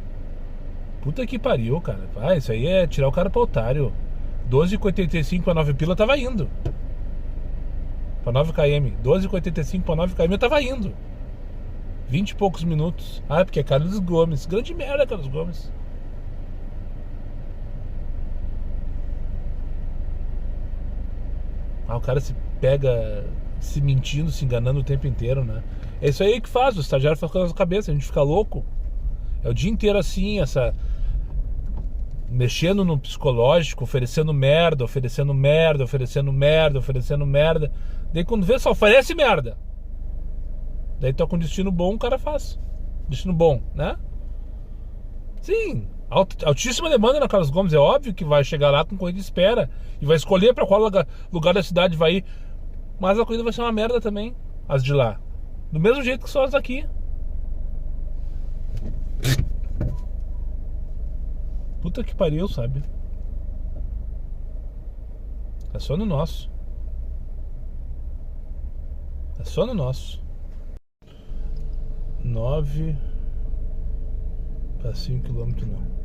Puta que pariu, cara. Isso aí é tirar o cara pra otário. 12,85 pra 9 pila eu tava indo. Pra 9 km. 12,85 pra 9 km eu tava indo. 20 e poucos minutos. Porque é Carlos Gomes. Grande merda, Carlos Gomes. O cara se pega se mentindo, se enganando o tempo inteiro, né? É isso aí que faz, o estagiário fica com a nossa cabeça, a gente fica louco. É o dia inteiro assim, mexendo no psicológico, oferecendo merda. Daí quando vê, só oferece merda. Daí tá com destino bom, o cara faz. Destino bom, né? Sim. Altíssima demanda na Carlos Gomes, é óbvio que vai chegar lá com corrida de espera e vai escolher pra qual lugar da cidade vai ir. Mas a corrida vai ser uma merda também, as de lá. Do mesmo jeito que só as daqui. Puta que pariu, sabe? É só no nosso. 9 para 5 km não.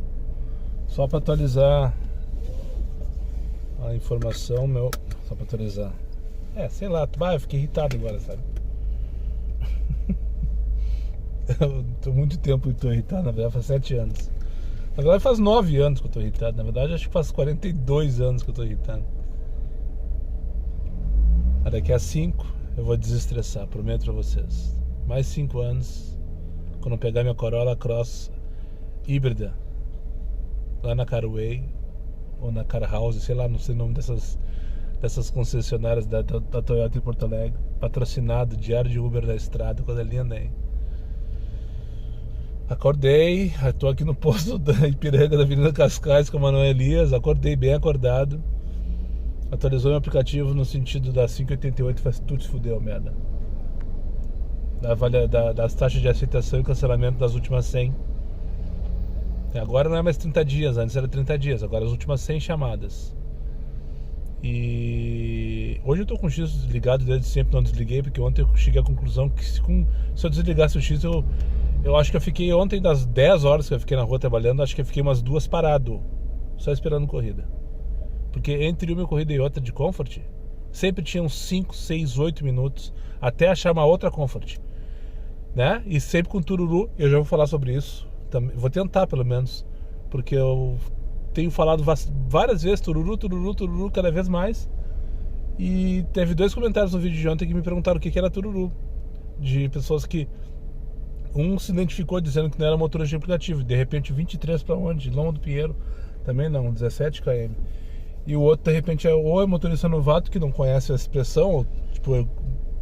Só para atualizar a informação, só para atualizar. Sei lá, eu fiquei irritado agora, sabe? Eu tô muito tempo e tô irritado, na verdade faz 7 anos. Na verdade faz 9 anos que eu tô irritado. Na verdade acho que faz 42 anos que eu tô irritado. Daqui a 5 eu vou desestressar, prometo pra vocês. Mais 5 anos, quando eu pegar minha Corolla Cross híbrida lá na Carway ou na Car House, sei lá, não sei o nome dessas concessionárias da Toyota em Porto Alegre, patrocinado, diário de Uber da estrada, coisa linda, hein? Acordei, tô aqui no posto da Ipiranga da Avenida Cascais com a Manuel Elias, acordei bem acordado. Atualizou meu aplicativo no sentido da 5,88, faz tudo se fudeu, merda. Das taxas de aceitação e cancelamento das últimas 100. Agora não é mais 30 dias, antes era 30 dias, agora as últimas 100 chamadas. E hoje eu tô com o X desligado desde sempre, não desliguei, porque ontem eu cheguei à conclusão que se eu desligasse o X, eu acho que eu fiquei ontem das 10 horas que eu fiquei na rua trabalhando, acho que eu fiquei umas 2 parado, só esperando corrida. Porque entre uma corrida e outra de Comfort, sempre tinha uns 5, 6, 8 minutos até achar uma outra Comfort, né? E sempre com tururu, eu já vou falar sobre isso. Vou tentar pelo menos, porque eu tenho falado várias vezes tururu cada vez mais. E teve 2 comentários no vídeo de ontem que me perguntaram o que era tururu, de pessoas que um se identificou dizendo que não era motorista de aplicativo, de repente 23 para onde? Loma do Pinheiro, também não, 17 km. E o outro de repente ou é motorista novato que não conhece a expressão, ou, tipo, eu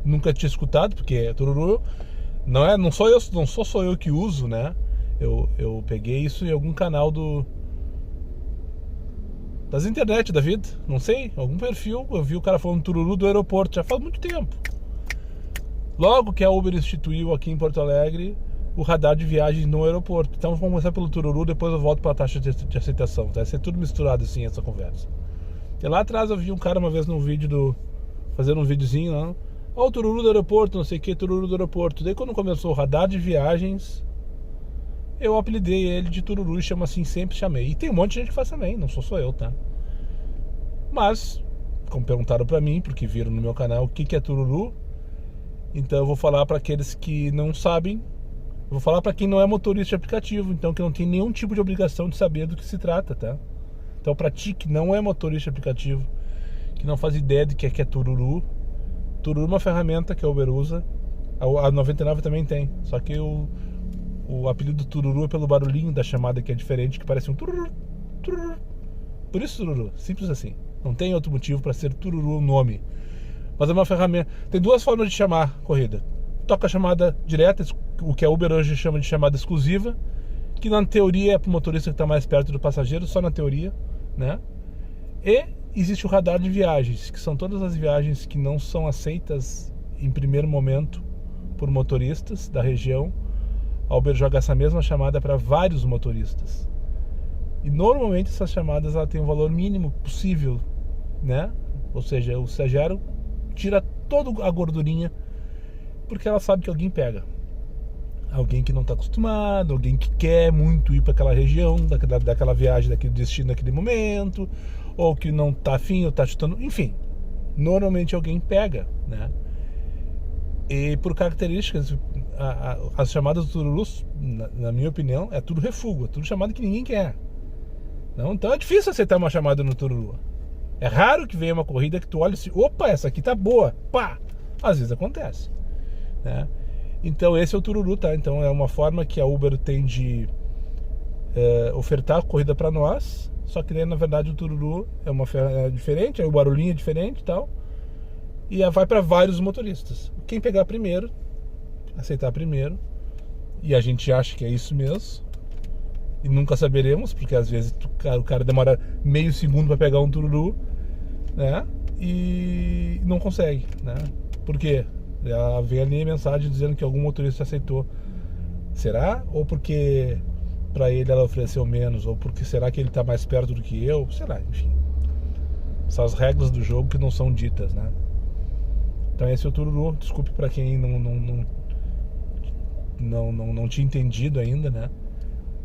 nunca tinha escutado, porque tururu Não sou só eu que uso, né? Eu peguei isso em algum canal das internet da vida, não sei, algum perfil, eu vi o cara falando tururu do aeroporto, já faz muito tempo. Logo que a Uber instituiu aqui em Porto Alegre o radar de viagem no aeroporto. Então vamos começar pelo tururu, depois eu volto para a taxa de aceitação. Vai ser tudo misturado assim essa conversa. E lá atrás eu vi um cara uma vez num vídeo fazendo um videozinho lá. Ó, o tururu do aeroporto, não sei o que, tururu do aeroporto. Daí quando começou o radar de viagens, eu apelidei ele de tururu e chamo assim, sempre chamei. E tem um monte de gente que faz também, não sou só eu, tá? Mas, como perguntaram pra mim, porque viram no meu canal o que é tururu, então eu vou falar para aqueles que não sabem, eu vou falar para quem não é motorista de aplicativo, então que não tem nenhum tipo de obrigação de saber do que se trata, tá? Então pra ti que não é motorista de aplicativo, que não faz ideia do que é tururu, tururu é uma ferramenta que a Uber usa, a 99 também tem, só que o apelido tururu é pelo barulhinho da chamada que é diferente, que parece um tururu, tururu. Por isso tururu, simples assim. Não tem outro motivo para ser tururu o nome. Mas é uma ferramenta. Tem duas formas de chamar corrida. Toca a chamada direta, o que a Uber hoje chama de chamada exclusiva, que na teoria é para o motorista que está mais perto do passageiro, só na teoria, né? E existe o radar de viagens, que são todas as viagens que não são aceitas em primeiro momento por motoristas da região. A Uber joga essa mesma chamada para vários motoristas. E normalmente essas chamadas ela tem um valor mínimo possível, né? Ou seja, o estagiário tira toda a gordurinha porque ela sabe que alguém pega. Alguém que não está acostumado, alguém que quer muito ir para aquela região, daquela viagem, daquele destino naquele momento, ou que não está afim, ou está chutando, enfim. Normalmente alguém pega, né? E por características, as chamadas do tururus, na minha opinião, é tudo refúgio, é tudo chamada que ninguém quer. Não? Então é difícil aceitar uma chamada no tururu. É raro que venha uma corrida que tu olha e assim, opa, essa aqui tá boa, pá! Às vezes acontece, né? Então esse é o tururu, tá? Então é uma forma que a Uber tem de ofertar a corrida para nós, só que na verdade o tururu é diferente, aí o barulhinho é diferente e tal, e vai para vários motoristas. Quem pegar primeiro, aceitar primeiro, e a gente acha que é isso mesmo, e nunca saberemos, porque às vezes o cara demora meio segundo para pegar um tururu, né? E não consegue, né? Por quê? Vem ali a mensagem dizendo que algum motorista aceitou. Será? Ou porque para ele ela ofereceu menos? Ou porque será que ele está mais perto do que eu? Será? Enfim. São as regras do jogo que não são ditas, né? Então esse é o tururu. Desculpe para quem não tinha entendido ainda, né?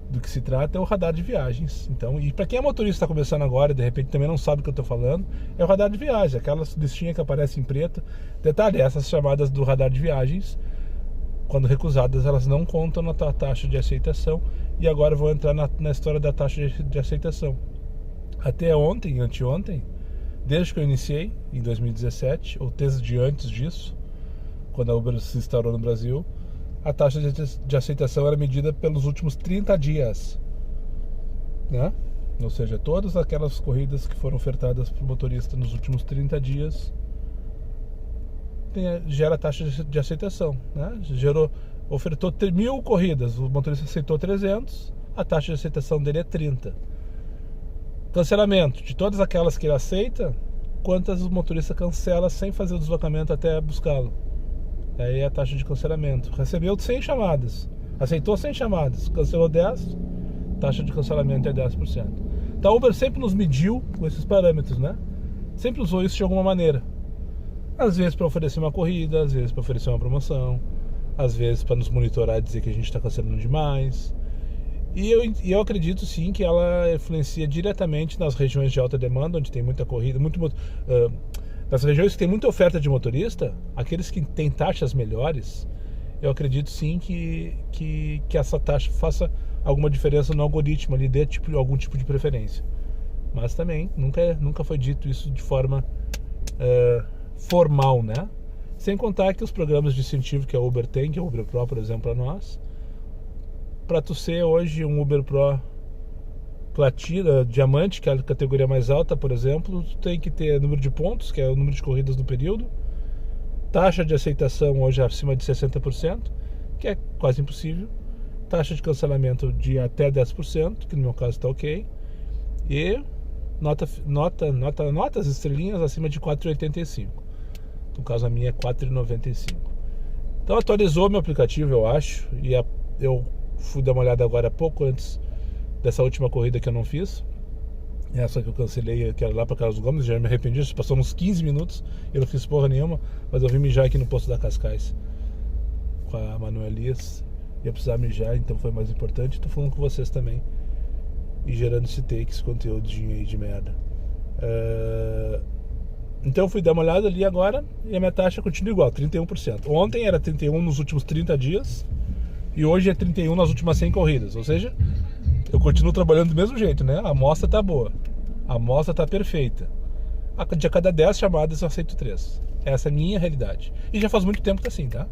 Do que se trata é o radar de viagens. Então, e para quem é motorista está começando agora e de repente também não sabe o que eu estou falando, é o radar de viagens, aquelas listinhas que aparecem em preto. Detalhe, essas chamadas do radar de viagens, quando recusadas, elas não contam na taxa de aceitação. E agora eu vou entrar na história da taxa de aceitação. Até ontem, anteontem, desde que eu iniciei em 2017, ou desde antes disso, quando a Uber se instaurou no Brasil, a taxa de aceitação era medida pelos últimos 30 dias, né? Ou seja, todas aquelas corridas que foram ofertadas para o motorista nos últimos 30 dias gera taxa de aceitação, né? Ofertou 1.000 corridas, o motorista aceitou 300, a taxa de aceitação dele é 30. Cancelamento, de todas aquelas que ele aceita, quantas o motorista cancela sem fazer o deslocamento até buscá-lo? Aí é a taxa de cancelamento. Recebeu 100 chamadas, aceitou 100 chamadas, cancelou 10, taxa de cancelamento é 10%. Então a Uber sempre nos mediu com esses parâmetros, né? Sempre usou isso de alguma maneira. Às vezes para oferecer uma corrida, às vezes para oferecer uma promoção, às vezes para nos monitorar e dizer que a gente está cancelando demais. E eu acredito sim que ela influencia diretamente nas regiões de alta demanda, onde tem muita corrida, nas regiões que tem muita oferta de motorista, aqueles que têm taxas melhores, eu acredito sim que essa taxa faça alguma diferença no algoritmo ali, dê algum tipo de preferência. Mas também nunca foi dito isso de forma formal, né? Sem contar que os programas de incentivo que a Uber tem, que é o Uber Pro, por exemplo, para nós, para tu ser hoje um Uber Pro Platina, Diamante, que é a categoria mais alta, por exemplo, tu tem que ter número de pontos, que é o número de corridas no período, taxa de aceitação hoje acima de 60%, que é quase impossível. Taxa de cancelamento de até 10%, que no meu caso está ok. E notas estrelinhas acima de 4,85. No caso a minha é 4,95. Então atualizou meu aplicativo, eu acho. E eu fui dar uma olhada agora pouco antes dessa última corrida que eu não fiz. Essa que eu cancelei, que era lá para Carlos Gomes, já me arrependi, passou uns 15 minutos e eu não fiz porra nenhuma, mas eu vim mijar aqui no posto da Cascais com a Manuelias. Ia precisar mijar, então foi mais importante. Tô falando com vocês também e gerando esse take, esse conteúdinho aí de merda. Então eu fui dar uma olhada ali agora e a minha taxa continua igual, 31%. Ontem era 31 nos últimos 30 dias e hoje é 31 nas últimas 100 corridas. Ou seja, eu continuo trabalhando do mesmo jeito, né? A amostra tá boa, a amostra tá perfeita. De cada 10 chamadas eu aceito 3. Essa é a minha realidade. E já faz muito tempo que tá assim, tá?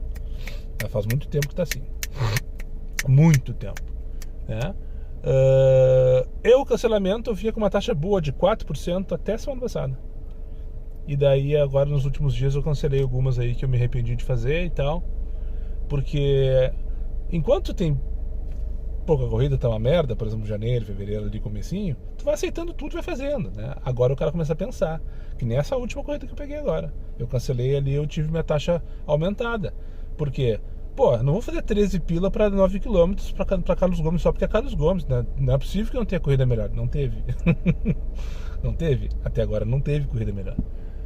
Já faz muito tempo que tá assim. Muito tempo, né? O cancelamento eu vinha com uma taxa boa de 4% até semana passada. E daí agora nos últimos dias eu cancelei algumas aí que eu me arrependi de fazer e tal. Porque enquanto tem pouca corrida, tá uma merda, por exemplo, janeiro, fevereiro ali, comecinho, tu vai aceitando tudo e vai fazendo, né? Agora o cara começa a pensar, que nessa última corrida que eu peguei agora, eu cancelei ali, eu tive minha taxa aumentada. Por quê? Pô, não vou fazer 13 pila para 9 km para Carlos Gomes só porque é Carlos Gomes, né? Não é possível que não tenha corrida melhor. Não teve. Não teve. Até agora não teve corrida melhor,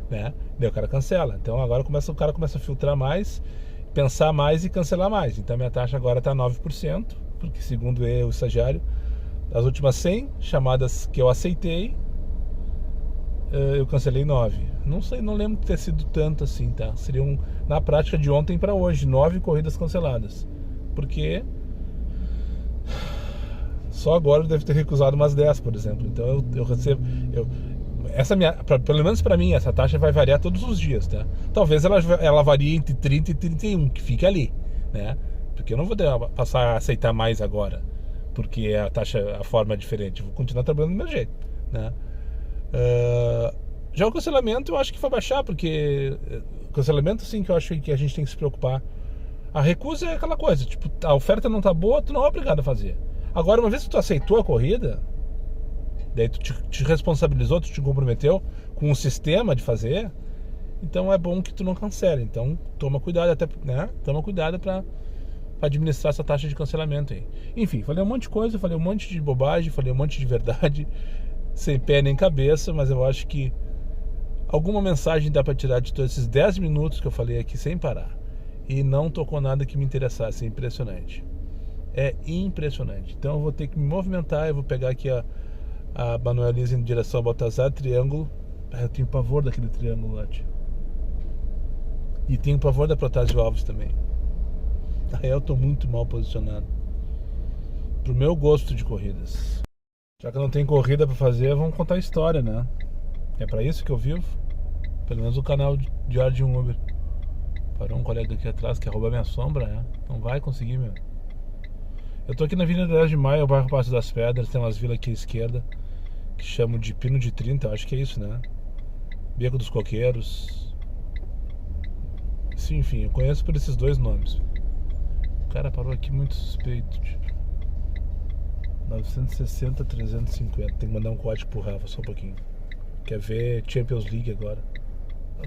né? Daí o cara cancela. Então agora o cara começa a filtrar mais, pensar mais e cancelar mais. Então minha taxa agora está 9%, porque segundo o estagiário, as últimas 100 chamadas que eu aceitei, eu cancelei 9. Não sei, não lembro de ter sido tanto assim, tá? Seriam, na prática, de ontem para hoje, 9 corridas canceladas. Porque só agora eu devo ter recusado umas 10, por exemplo. Então eu recebo... pelo menos para mim, essa taxa vai variar todos os dias, tá? Talvez ela varie entre 30 e 31, que fica ali, né? Porque eu não vou passar a aceitar mais agora, porque a forma é diferente. Eu vou continuar trabalhando do meu jeito, né? Já o cancelamento eu acho que vai baixar, porque o cancelamento sim que eu acho que a gente tem que se preocupar. A recusa é aquela coisa, tipo, a oferta não tá boa, tu não é obrigado a fazer. Agora, uma vez que tu aceitou a corrida, daí tu te responsabilizou, tu te comprometeu com o sistema de fazer, então é bom que tu não cancele. Então toma cuidado, até, né? Toma cuidado para administrar essa taxa de cancelamento aí. Enfim, falei um monte de coisa, falei um monte de bobagem, falei um monte de verdade, sem pé nem cabeça, mas eu acho que alguma mensagem dá para tirar de todos esses 10 minutos que eu falei aqui sem parar. E não tocou nada que me interessasse. É impressionante. É impressionante. Então eu vou ter que me movimentar. Eu vou pegar aqui a Manueliza em direção ao Baltazar, triângulo. Eu tenho pavor daquele triângulo lá, tio. E tenho pavor da Protásio Alves também. Aí eu tô muito mal posicionado pro meu gosto de corridas. Já que não tem corrida pra fazer, vamos contar a história, né? É pra isso que eu vivo. Pelo menos o canal Diário de um Uber. Parou um colega aqui atrás que quer roubar minha sombra, né? Não vai conseguir, meu. Eu tô aqui na Avenida 10 de Maio, o bairro Passo das Pedras. Tem umas vilas aqui à esquerda que chamam de Pino de 30, acho que é isso, né? Beco dos Coqueiros. Sim, enfim, eu conheço por esses dois nomes. O cara parou aqui muito suspeito, tipo 960, 350. Tem que mandar um código pro Rafa, só um pouquinho. Quer ver Champions League agora.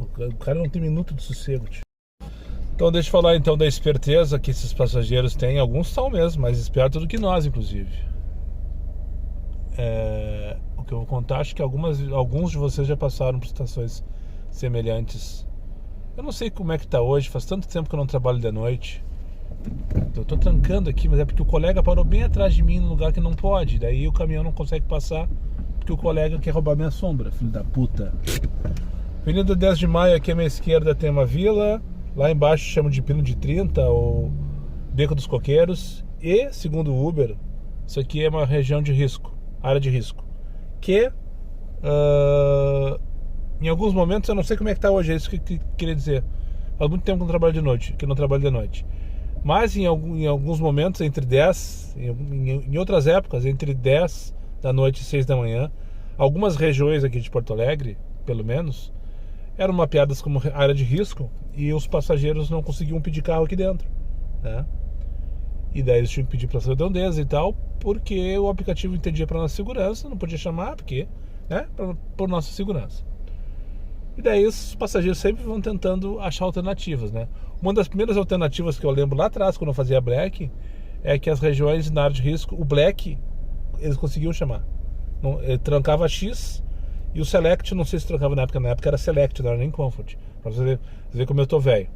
O cara não tem minuto de sossego, tio. Então deixa eu falar então da esperteza que esses passageiros têm. Alguns são mesmo, mais espertos do que nós, inclusive. O que eu vou contar, acho que alguns de vocês já passaram por situações semelhantes. Eu não sei como é que tá hoje, faz tanto tempo que eu não trabalho de noite. Eu tô trancando aqui, mas é porque o colega parou bem atrás de mim num lugar que não pode. Daí o caminhão não consegue passar porque o colega quer roubar minha sombra, filho da puta. Avenida 10 de Maio, aqui à minha esquerda tem uma vila. Lá embaixo chamam de Pino de 30 ou Beco dos Coqueiros. E, segundo o Uber, isso aqui é uma região de risco, área de risco. Que em alguns momentos, eu não sei como é que tá hoje, é isso que eu queria dizer. Faz muito tempo que eu não trabalho de noite, Mas em alguns momentos, entre 10, em outras épocas, entre 10 da noite e 6 da manhã, algumas regiões aqui de Porto Alegre, pelo menos, eram mapeadas como área de risco e os passageiros não conseguiam pedir carro aqui dentro, né? E daí eles tinham que pedir para redondeza e tal, porque o aplicativo entendia para nossa segurança, não podia chamar, porque, né, por nossa segurança. E daí os passageiros sempre vão tentando achar alternativas, né? Uma das primeiras alternativas que eu lembro lá atrás, quando eu fazia Black, é que as regiões na área de risco, o Black, eles conseguiam chamar. Ele trancava X e o Select, não sei se trancava na época era Select, não era nem Comfort. Pra você ver como eu tô velho.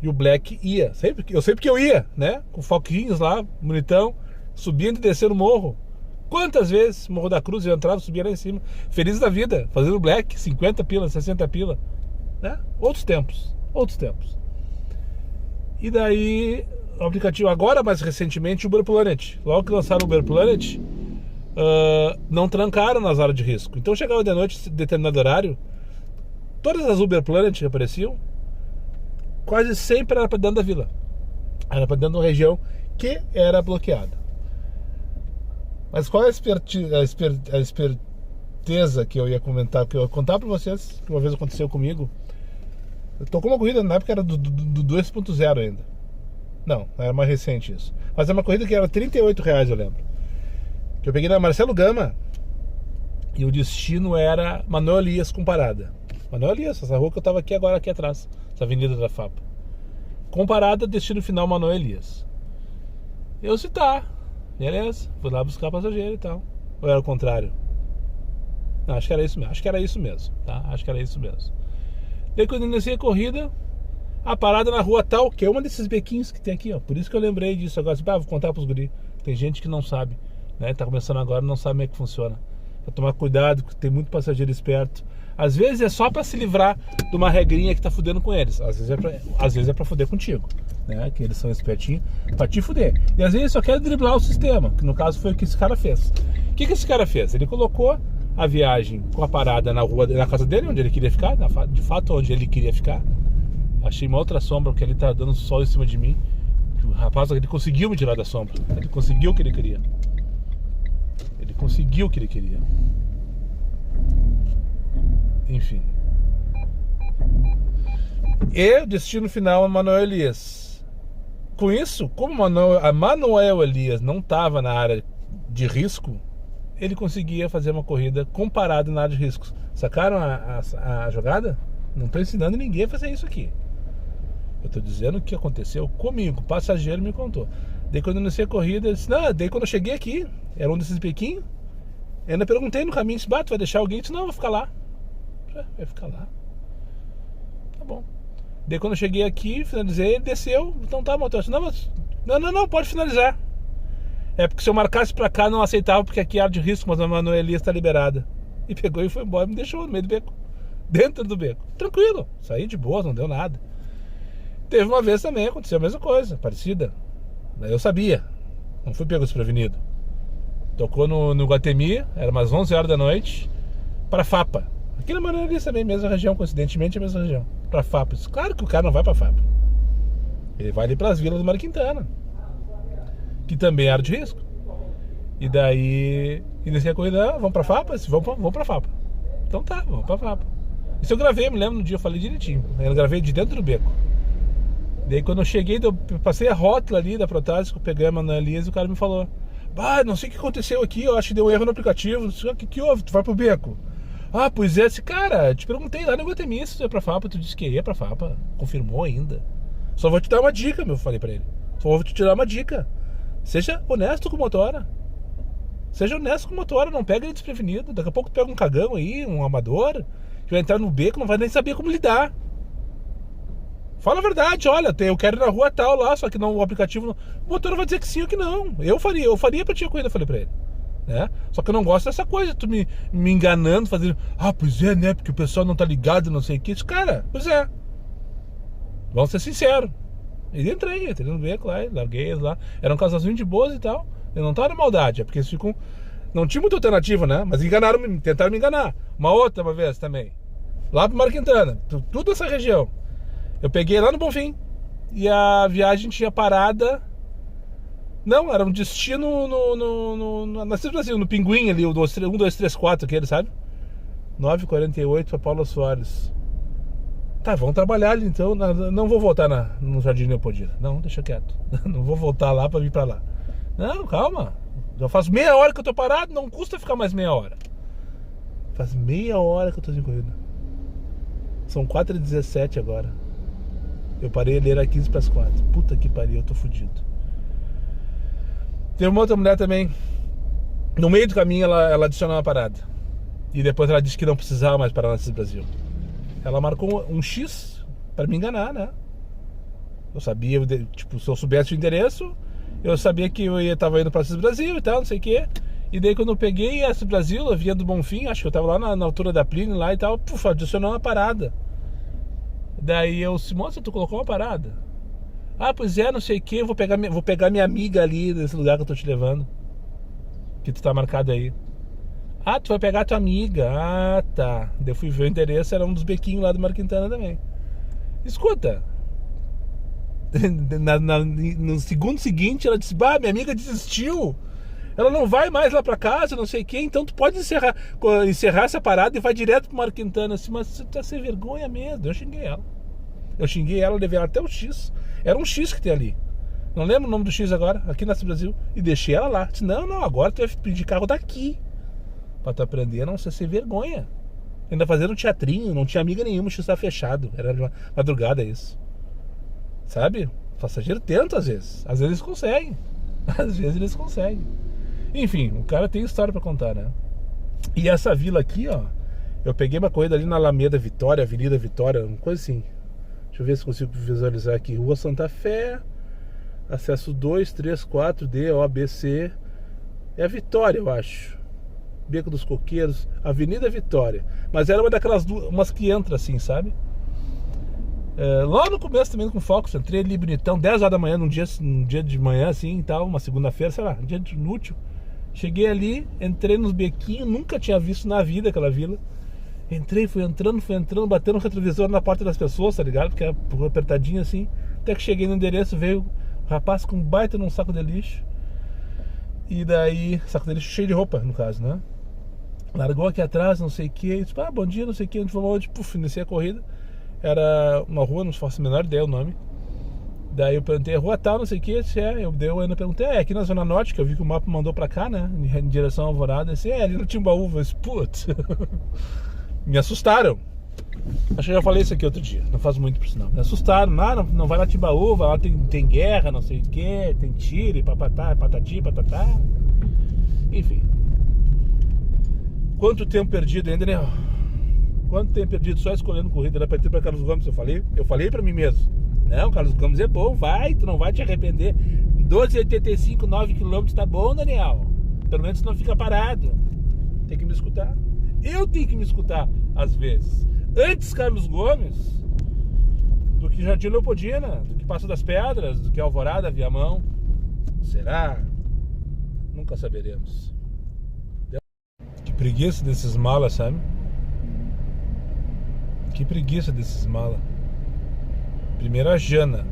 E o Black ia, eu sempre que eu ia, né? Com foquinhos lá, bonitão, subindo e descendo o morro. Quantas vezes Morro da Cruz eu entrava, subia lá em cima, feliz da vida, fazendo Black, 50 pila, 60 pila, né? Outros tempos. E daí, o aplicativo agora, mais recentemente, o Uber Planet. Logo que lançaram o Uber Planet, não trancaram nas áreas de risco. Então chegava de noite, determinado horário, todas as Uber Planet que apareciam, quase sempre era para dentro da vila. Era para dentro de uma região que era bloqueada. Mas qual é a esperteza que eu ia comentar, que eu ia contar para vocês, que uma vez aconteceu comigo? Eu tô com uma corrida, na época era do 2.0 ainda. Não, era mais recente isso. Mas é uma corrida que era R$38, eu lembro. Que eu peguei na Marcelo Gama e o destino era Manuel Elias com parada. Manuel Elias, essa rua que eu tava aqui agora, aqui atrás, essa avenida da FAPA. Com parada, destino final Manuel Elias. Eu disse, tá, beleza, fui lá buscar passageiro e tal. Ou era o contrário? Não, acho que era isso mesmo, tá? Acho que era isso mesmo. Daí quando eu iniciei a corrida, a parada na rua tal, que é uma desses bequinhos que tem aqui, ó. Por isso que eu lembrei disso agora. Vou contar pros guri. Tem gente que não sabe, né? Tá começando agora, não sabe como é que funciona. Pra tomar cuidado, porque tem muito passageiro esperto. Às vezes é só pra se livrar de uma regrinha que tá fudendo com eles. Às vezes é pra fuder contigo, né? Que eles são espertinhos pra te fuder. E às vezes só quer driblar o sistema, que no caso foi o que esse cara fez. O que esse cara fez? Ele colocou a viagem com a parada na rua, na casa dele, onde ele queria ficar, de fato onde ele queria ficar. Achei uma outra sombra, porque ele tá dando sol em cima de mim. O rapaz, ele conseguiu me tirar da sombra. Ele conseguiu o que ele queria. Enfim. E o destino final é Manuel Elias. Com isso, como a Manuel Elias não estava na área de risco, ele conseguia fazer uma corrida comparada na área de riscos. Sacaram a jogada? Não estou ensinando ninguém a fazer isso aqui. Eu estou dizendo o que aconteceu comigo. O passageiro me contou. Daí quando eu iniciei a corrida, eu disse, não, daí quando eu cheguei aqui, era um desses bequinhos, eu ainda perguntei no caminho, disse, tu vai deixar alguém? Eu disse, não, eu vou ficar lá. Vai ficar lá. Tá bom. Daí quando eu cheguei aqui, finalizei, ele desceu, então tá, motor. Não, pode finalizar. É porque se eu marcasse pra cá não aceitava, porque aqui é área de risco, mas a Manuel Elias está liberada. E pegou e foi embora, me deixou no meio do beco. Dentro do beco. Tranquilo, saí de boa, não deu nada. Teve uma vez também, aconteceu a mesma coisa, parecida. Daí eu sabia, não fui pego desprevenido. Tocou no Guatemi, era umas 11 horas da noite, para FAPA. Aqui na Manuel Elias também, mesma região, coincidentemente a mesma região. Para FAPA. Claro que o cara não vai para FAPA. Ele vai ali para as vilas do Mário Quintana, que também é área de risco. E daí, iniciei a corrida, vamos pra FAPA? Vamos pra FAPA. Então tá, vamos pra FAPA. Isso eu gravei, me lembro no dia, eu falei direitinho. Eu gravei de dentro do beco. Daí quando eu cheguei, eu passei a rótula ali da Protásio, peguei a Manuel Elias e o cara me falou, não sei o que aconteceu aqui, eu acho que deu um erro no aplicativo. O que houve? Tu vai pro beco? Pois é, cara, te perguntei lá no Guatemi se tu ia pra FAPA, tu disse que ia pra FAPA, confirmou ainda. Só vou te dar uma dica, eu falei pra ele. Só vou te dar uma dica. Seja honesto com o motora. Não pega ele desprevenido. Daqui a pouco tu pega um cagão aí, um amador, que vai entrar no beco, não vai nem saber como lidar. Fala a verdade, olha, eu quero ir na rua tal lá, só que não, o aplicativo não. O motor vai dizer que sim ou que não. Eu faria pra ti a corrida, falei pra ele. Né? Só que eu não gosto dessa coisa, tu me enganando, fazendo, pois é, né, porque o pessoal não tá ligado, não sei o que. Cara, pois é. Vamos ser sinceros. E entrei no beco lá, larguei eles lá. Era um casalzinho de boas e tal. Eu não tava na maldade, é porque eles ficam. Não tinha muita alternativa, né? Mas tentaram me enganar. Uma vez também. Lá pro Mário Quintana, tudo essa região. Eu peguei lá no Bonfim. E a viagem tinha parada. Não, era um destino no Pinguim ali, o 1, 2, 3, 4, aquele, sabe? 9h48 pra Paulo Soares. Tá, vamos trabalhar ali então. Não vou voltar no Jardim Leopoldina. Não, deixa quieto. Não vou voltar lá pra vir pra lá. Não, calma. Já faz meia hora que eu tô parado, não custa ficar mais meia hora. Faz meia hora que eu tô sem corrida. São 4h17 agora. Eu parei ali, era 15:45. Puta que pariu, eu tô fudido. Tem uma outra mulher também. No meio do caminho ela adicionou uma parada. E depois ela disse que não precisava mais parar nesse Brasil. Ela marcou um X pra me enganar, né? Eu sabia, tipo, se eu soubesse o endereço, eu sabia que eu tava indo pra Assis Brasil e tal, não sei o quê. E daí quando eu peguei Assis Brasil, eu vinha do Bonfim, acho que eu tava lá na altura da Plínio lá e tal, puf, adicionou uma parada. Daí eu disse, moça, tu colocou uma parada? Ah, pois é, não sei o que, vou pegar minha amiga ali nesse lugar que eu tô te levando. Que tu tá marcado aí. Ah, tu vai pegar tua amiga. Ah, tá. Daí eu fui ver o endereço, era um dos bequinhos lá do Mar Quintana também. Escuta. No segundo seguinte ela disse, bah, minha amiga desistiu. Ela não vai mais lá pra casa, não sei o que, então tu pode encerrar essa parada e vai direto pro Mar Quintana. Assim, mas você tá sem vergonha mesmo. Eu xinguei ela, levei ela até o X. Era um X que tem ali. Não lembro o nome do X agora, aqui na Brasil. E deixei ela lá. Disse, não, agora tu vai pedir carro daqui. Pra tu aprender a não ser sem vergonha. Ainda fazendo um teatrinho, não tinha amiga nenhuma, o X estava fechado. Era de madrugada isso. Sabe? O passageiro tenta às vezes. Às vezes eles conseguem. Às vezes eles conseguem. Enfim, o cara tem história pra contar, né? E essa vila aqui, ó, eu peguei uma corrida ali na Alameda Vitória, Avenida Vitória, uma coisa assim. Deixa eu ver se consigo visualizar aqui. Rua Santa Fé, acesso 2, 3, 4, D, O, B, C. É a Vitória, eu acho. Beco dos Coqueiros, Avenida Vitória. Mas era uma daquelas umas que entra assim, sabe? Lá no começo também com Fox, entrei ali bonitão, 10 horas da manhã, num dia de manhã assim e tal, uma segunda-feira, sei lá, um dia inútil. Cheguei ali, entrei nos bequinhos, nunca tinha visto na vida aquela vila. Entrei, fui entrando, batendo no retrovisor na porta das pessoas, tá ligado? Porque era apertadinho assim. Até que cheguei no endereço, veio um rapaz com um baita num saco de lixo. E daí, saco de lixo cheio de roupa, no caso, né? Largou aqui atrás, não sei o que. Disse, bom dia, não sei o que. A gente falou onde, puf, iniciei a corrida. Era uma rua, não faço a menor ideia o nome. Daí eu perguntei, rua tal, não sei o que. Eu ainda perguntei, aqui na Zona Norte, que eu vi que o mapa mandou pra cá, né? Em direção à Alvorada. Eu disse, ali no Timbaúva. Eu disse, putz. Me assustaram. Acho que eu já falei isso aqui outro dia. Não faz muito por sinal. Me assustaram. Não vai lá Timbaúva, lá tem guerra, não sei o que. Tem tiro, papatá, patati, patatá. Enfim. Quanto tempo perdido ainda, né? Quanto tempo perdido só escolhendo corrida. Era pra ter pra Carlos Gomes, eu falei pra mim mesmo. Não, Carlos Gomes é bom, tu não vai te arrepender. 12,85, 9 km tá bom, Daniel. Pelo menos não fica parado. Tem que me escutar. Eu tenho que me escutar às vezes. Antes Carlos Gomes do que Jardim Leopoldina, do que Passo das Pedras, do que Alvorada, Viamão. Será? Nunca saberemos. Que preguiça desses malas, sabe? Que preguiça desses malas. Primeiro a Jana.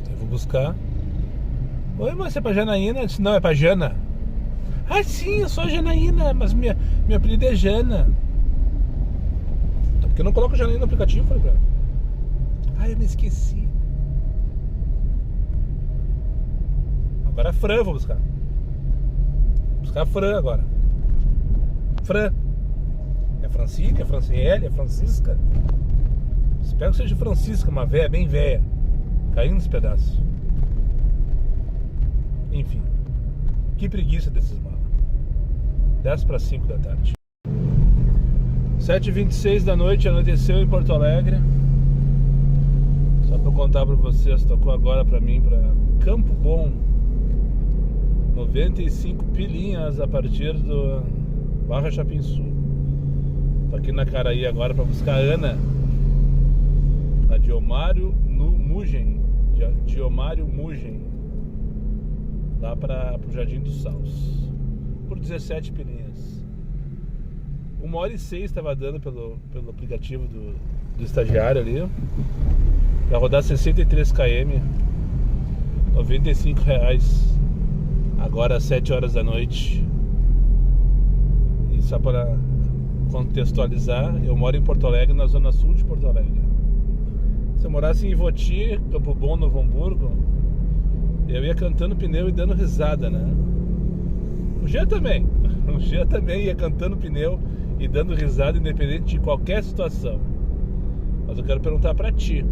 Eu vou buscar. Oi, mas é pra Janaína? Eu disse, não, é pra Jana. Ah, sim, eu sou a Janaína, mas minha apelido é Jana. Então, por que eu não coloco Janaína no aplicativo? Falei pra ela. Ah, eu me esqueci. Agora a Fran eu vou buscar. Vou buscar a Fran agora. Fran. É Francisca, é Franciele, é Francisca. Espero que seja Francisca, uma véia, bem véia. Caindo nos pedaços. Enfim. Que preguiça desses malas. 10 para 5 da tarde. 7h26 da noite, anoiteceu em Porto Alegre. Só pra eu contar pra vocês, tocou agora pra mim, pra Campo Bom. 95 pilinhas a partir do Barra Chapim Sul. Tô aqui na Caraí agora pra buscar a Ana. Na Diomário Mugem. Diomário Mugem. Lá pro Jardim dos Saus. Por 17 pilinhas. 1h06 estava dando pelo aplicativo do estagiário ali. Pra rodar 63 km. R$95. Agora às 7 horas da noite. E só para contextualizar, eu moro em Porto Alegre, na zona sul de Porto Alegre. Se eu morasse em Ivoti, Campo Bom, Novo Hamburgo, eu ia cantando pneu e dando risada, né? O Jean também ia cantando pneu e dando risada, independente de qualquer situação. Mas eu quero perguntar pra ti,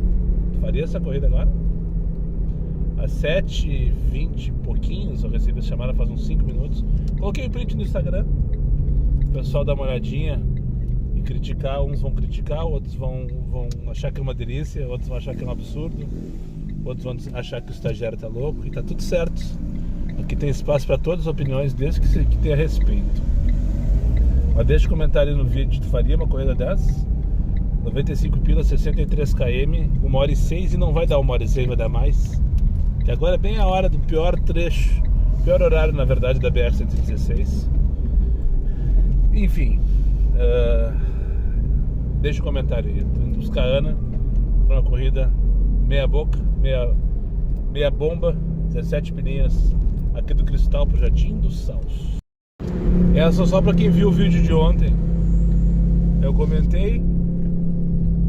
tu faria essa corrida agora? Às 7h20 e pouquinhos, eu recebi essa chamada faz uns 5 minutos. Coloquei o print no Instagram. O pessoal dá uma olhadinha e criticar. Uns vão criticar, outros vão achar que é uma delícia, outros vão achar que é um absurdo, outros vão achar que o estagiário tá louco. E tá tudo certo. Aqui tem espaço para todas as opiniões, desde que tenha respeito. Mas deixa um comentário aí no vídeo. Tu faria uma corrida dessas? 95 pila, 63 km, 1h06 e não vai dar 1h06, vai dar mais. Que agora é bem a hora do pior trecho, pior horário na verdade da BR-116. Enfim, deixa um comentário aí. Tô indo buscar a Ana para uma corrida meia boca, meia bomba, 17 pilinhas aqui do Cristal pro Jardim dos Salsos. Essa só para quem viu o vídeo de ontem. Eu comentei,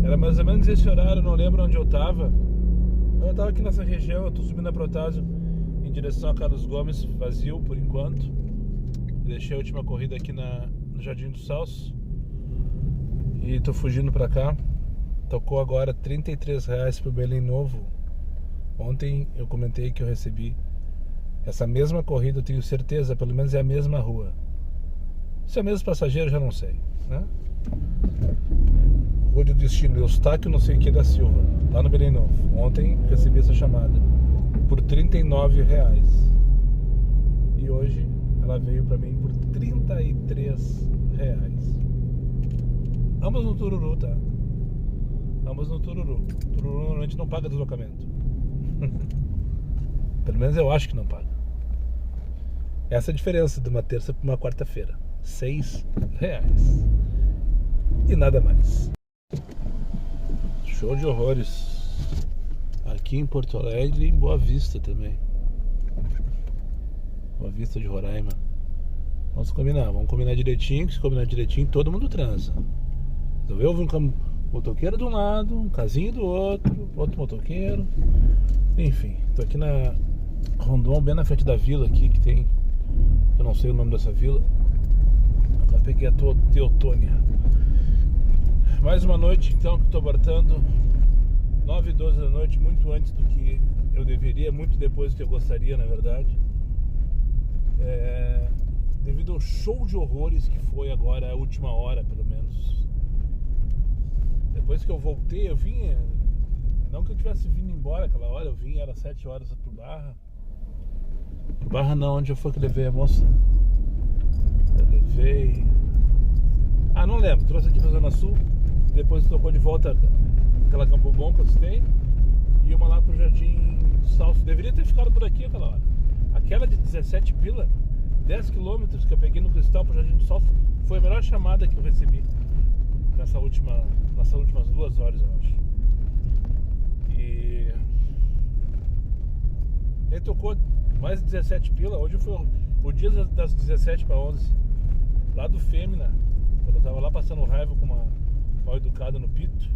era mais ou menos esse horário, não lembro onde eu tava. Eu tava aqui nessa região, eu tô subindo a Protásio em direção a Carlos Gomes, vazio por enquanto. Deixei a última corrida aqui no Jardim dos Salsos e tô fugindo pra cá. Tocou agora R$33 pro Belém Novo. Ontem eu comentei que eu recebi essa mesma corrida, eu tenho certeza, pelo menos é a mesma rua. Se é o mesmo passageiro, já não sei, né? Rua de destino, Eustáquio não sei o que da Silva, lá no Belém Novo. Ontem recebi essa chamada por R$39. E hoje ela veio pra mim por R$33. Ambas no Tururu, tá? Ambas no Tururu. Tururu normalmente não paga deslocamento. Pelo menos eu acho que não paga. Essa é a diferença de uma terça para uma quarta-feira. R$6. E nada mais. Show de horrores. Aqui em Porto Alegre e em Boa Vista também. Boa Vista de Roraima. Vamos combinar direitinho, que se combinar direitinho todo mundo transa. Então eu vi um motoqueiro de um lado, um casinho do outro motoqueiro. Enfim, tô aqui na Rondon, bem na frente da vila aqui que tem, eu não sei o nome dessa vila. Agora peguei a Teotônia. Mais uma noite então que estou abortando, 9h12 da noite, muito antes do que eu deveria, muito depois do que eu gostaria, na verdade. Devido ao show de horrores que foi agora a última hora, pelo menos. Depois que eu voltei, eu vinha, não que eu tivesse vindo embora aquela hora, eu vim, era 7 horas pro Barra. Pro Barra não, onde eu fui que eu levei a moça? Eu levei... não lembro, trouxe aqui pra Zona Sul. Depois tocou de volta aquela Campo Bom que eu citei. E uma lá pro Jardim Salso. Deveria ter ficado por aqui aquela hora. Aquela de 17 pila, 10 km que eu peguei no Cristal pro Jardim do Salso, foi a melhor chamada que eu recebi nessas últimas 2 horas, eu acho. E aí tocou mais 17 pila. Hoje foi o dia das 17 para 11 lá do Fêmina, quando eu tava lá passando raiva com uma mal educada no Pito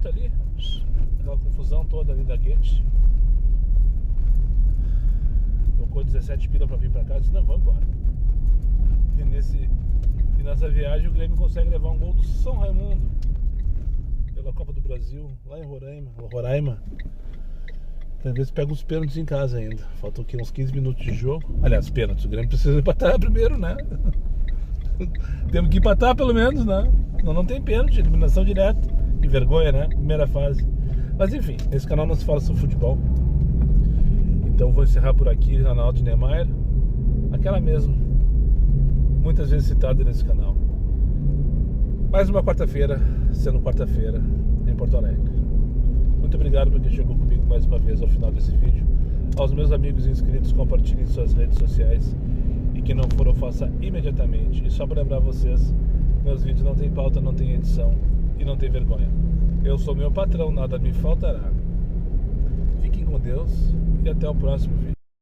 ali, aquela confusão toda ali da Guete. Tocou 17 pila pra vir pra cá, eu disse, não, vamos embora. E nessa viagem o Grêmio consegue levar um gol do São Raimundo pela Copa do Brasil, lá em Roraima. Talvez pega os pênaltis em casa ainda. Faltam aqui uns 15 minutos de jogo. Aliás, pênaltis, o Grêmio precisa empatar primeiro, né? Temos que empatar pelo menos, né? Não tem pênalti, eliminação direta. Que vergonha, né? Primeira fase. Mas enfim, nesse canal não se fala sobre futebol. Então vou encerrar por aqui, Ronaldo Niemeyer. Aquela mesmo, muitas vezes citada nesse canal. Mais uma quarta-feira, sendo quarta-feira em Porto Alegre. Muito obrigado por quem chegou comigo mais uma vez ao final desse vídeo. Aos meus amigos inscritos, compartilhem suas redes sociais. E quem não for, eu faça imediatamente. E só para lembrar vocês, meus vídeos não tem pauta, não tem edição e não tem vergonha. Eu sou meu patrão, nada me faltará. Fiquem com Deus e até o próximo vídeo.